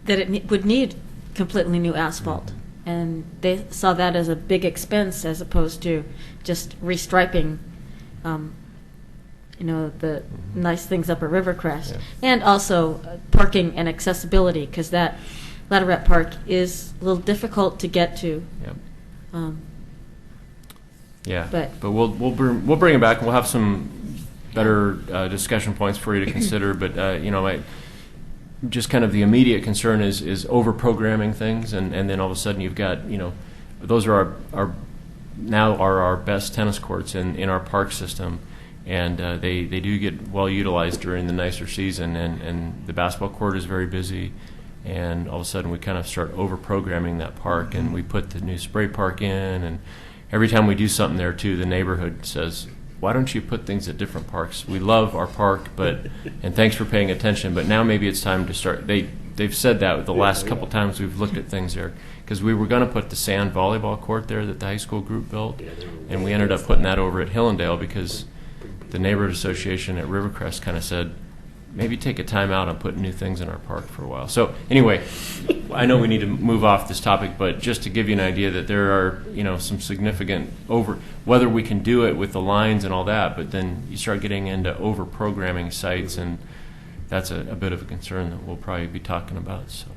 that it would need completely new asphalt. And they saw that as a big expense as opposed to just restriping, the nice things up at Rivercrest. Yeah. And also parking and accessibility, because that Ladderette Park is a little difficult to get to. Yep. Yeah, But we'll bring it back and we'll have some better discussion points for you to consider. But just kind of the immediate concern is over programming things, and then all of a sudden you've got those are our best tennis courts in our park system, and they do get well utilized during the nicer season, and the basketball court is very busy. And all of a sudden we kind of start over programming that park, and we put the new spray park in, and every time we do something there, too, the neighborhood says, why don't you put things at different parks? We love our park, and thanks for paying attention, but now maybe it's time to start. They've said that the last couple times we've looked at things there, because we were going to put the sand volleyball court there that the high school group built, and we ended up putting that over at Hillendale because the neighborhood association at Rivercrest kind of said, maybe take a time out and put new things in our park for a while. So anyway, I know we need to move off this topic, but just to give you an idea that there are, some significant whether we can do it with the lines and all that, but then you start getting into over-programming sites, and that's a bit of a concern that we'll probably be talking about. So.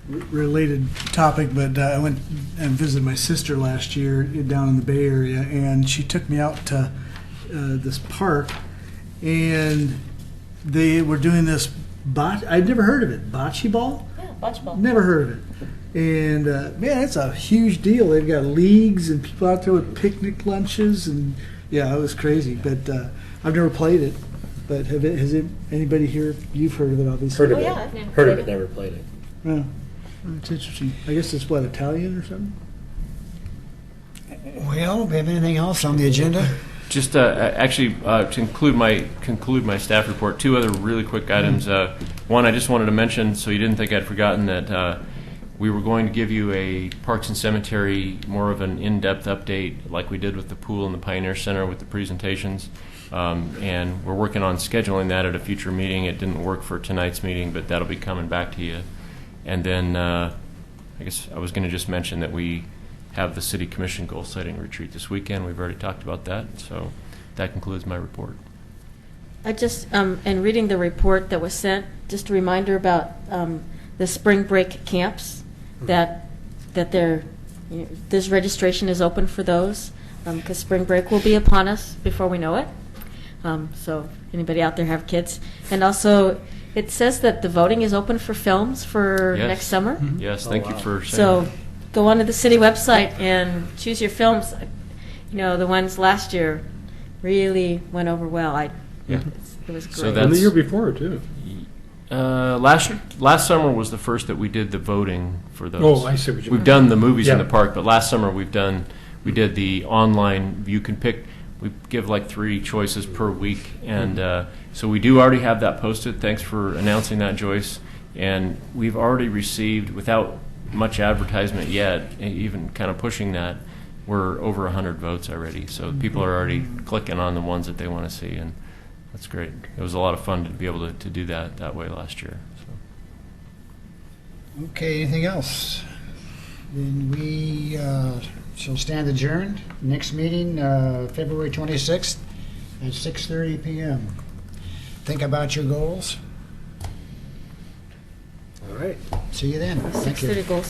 Related topic, but I went and visited my sister last year down in the Bay Area, and she took me out to this park, and they were doing this I'd never heard of it. Bocce ball? Yeah, bocce ball. Never heard of it. And man, it's a huge deal. They've got leagues and people out there with picnic lunches, and yeah, it was crazy. But I've never played it. But anybody here? You've heard of it, obviously. Heard of Oh, it. yeah, I've never Heard of played it, it. never played it. Yeah, it's interesting. I guess it's what, Italian or something? Well, do we have anything else on the agenda? Just to conclude my staff report, two other really quick items. One, I just wanted to mention, so you didn't think I'd forgotten, that we were going to give you a Parks and Cemetery more of an in-depth update, like we did with the pool and the Pioneer Center with the presentations. And we're working on scheduling that at a future meeting. It didn't work for tonight's meeting, but that'll be coming back to you. And then I guess I was going to just mention that we have the city commission goal setting retreat this weekend. We've already talked about that, so that concludes my report. I just, in reading the report that was sent, just a reminder about the spring break camps, that this registration is open for those, because spring break will be upon us before we know it. So anybody out there have kids? And also, it says that the voting is open for films for Yes. next summer. Yes, thank you for saying So that. go onto the city website and choose your films. You know, the ones last year really went over well. Yeah. It was great. So And the that's- year before, too. Last summer was the first that we did the voting for those. Oh, I see what you We've mean. done the movies in Yeah. the park, but last summer we did the online. You can pick. We give like 3 choices per week, and so we do already have that posted. Thanks for announcing that, Joyce. And we've already received, without much advertisement yet, even kind of pushing that, we're over 100 votes already. So people are already clicking on the ones that they want to see, and that's great. It was a lot of fun to be able to do that way last year. So. Okay, anything else? Then we shall stand adjourned. Next meeting, February 26th at 6:30 p.m. Think about your goals. All right. See you then. Thank you. 6:30 goals.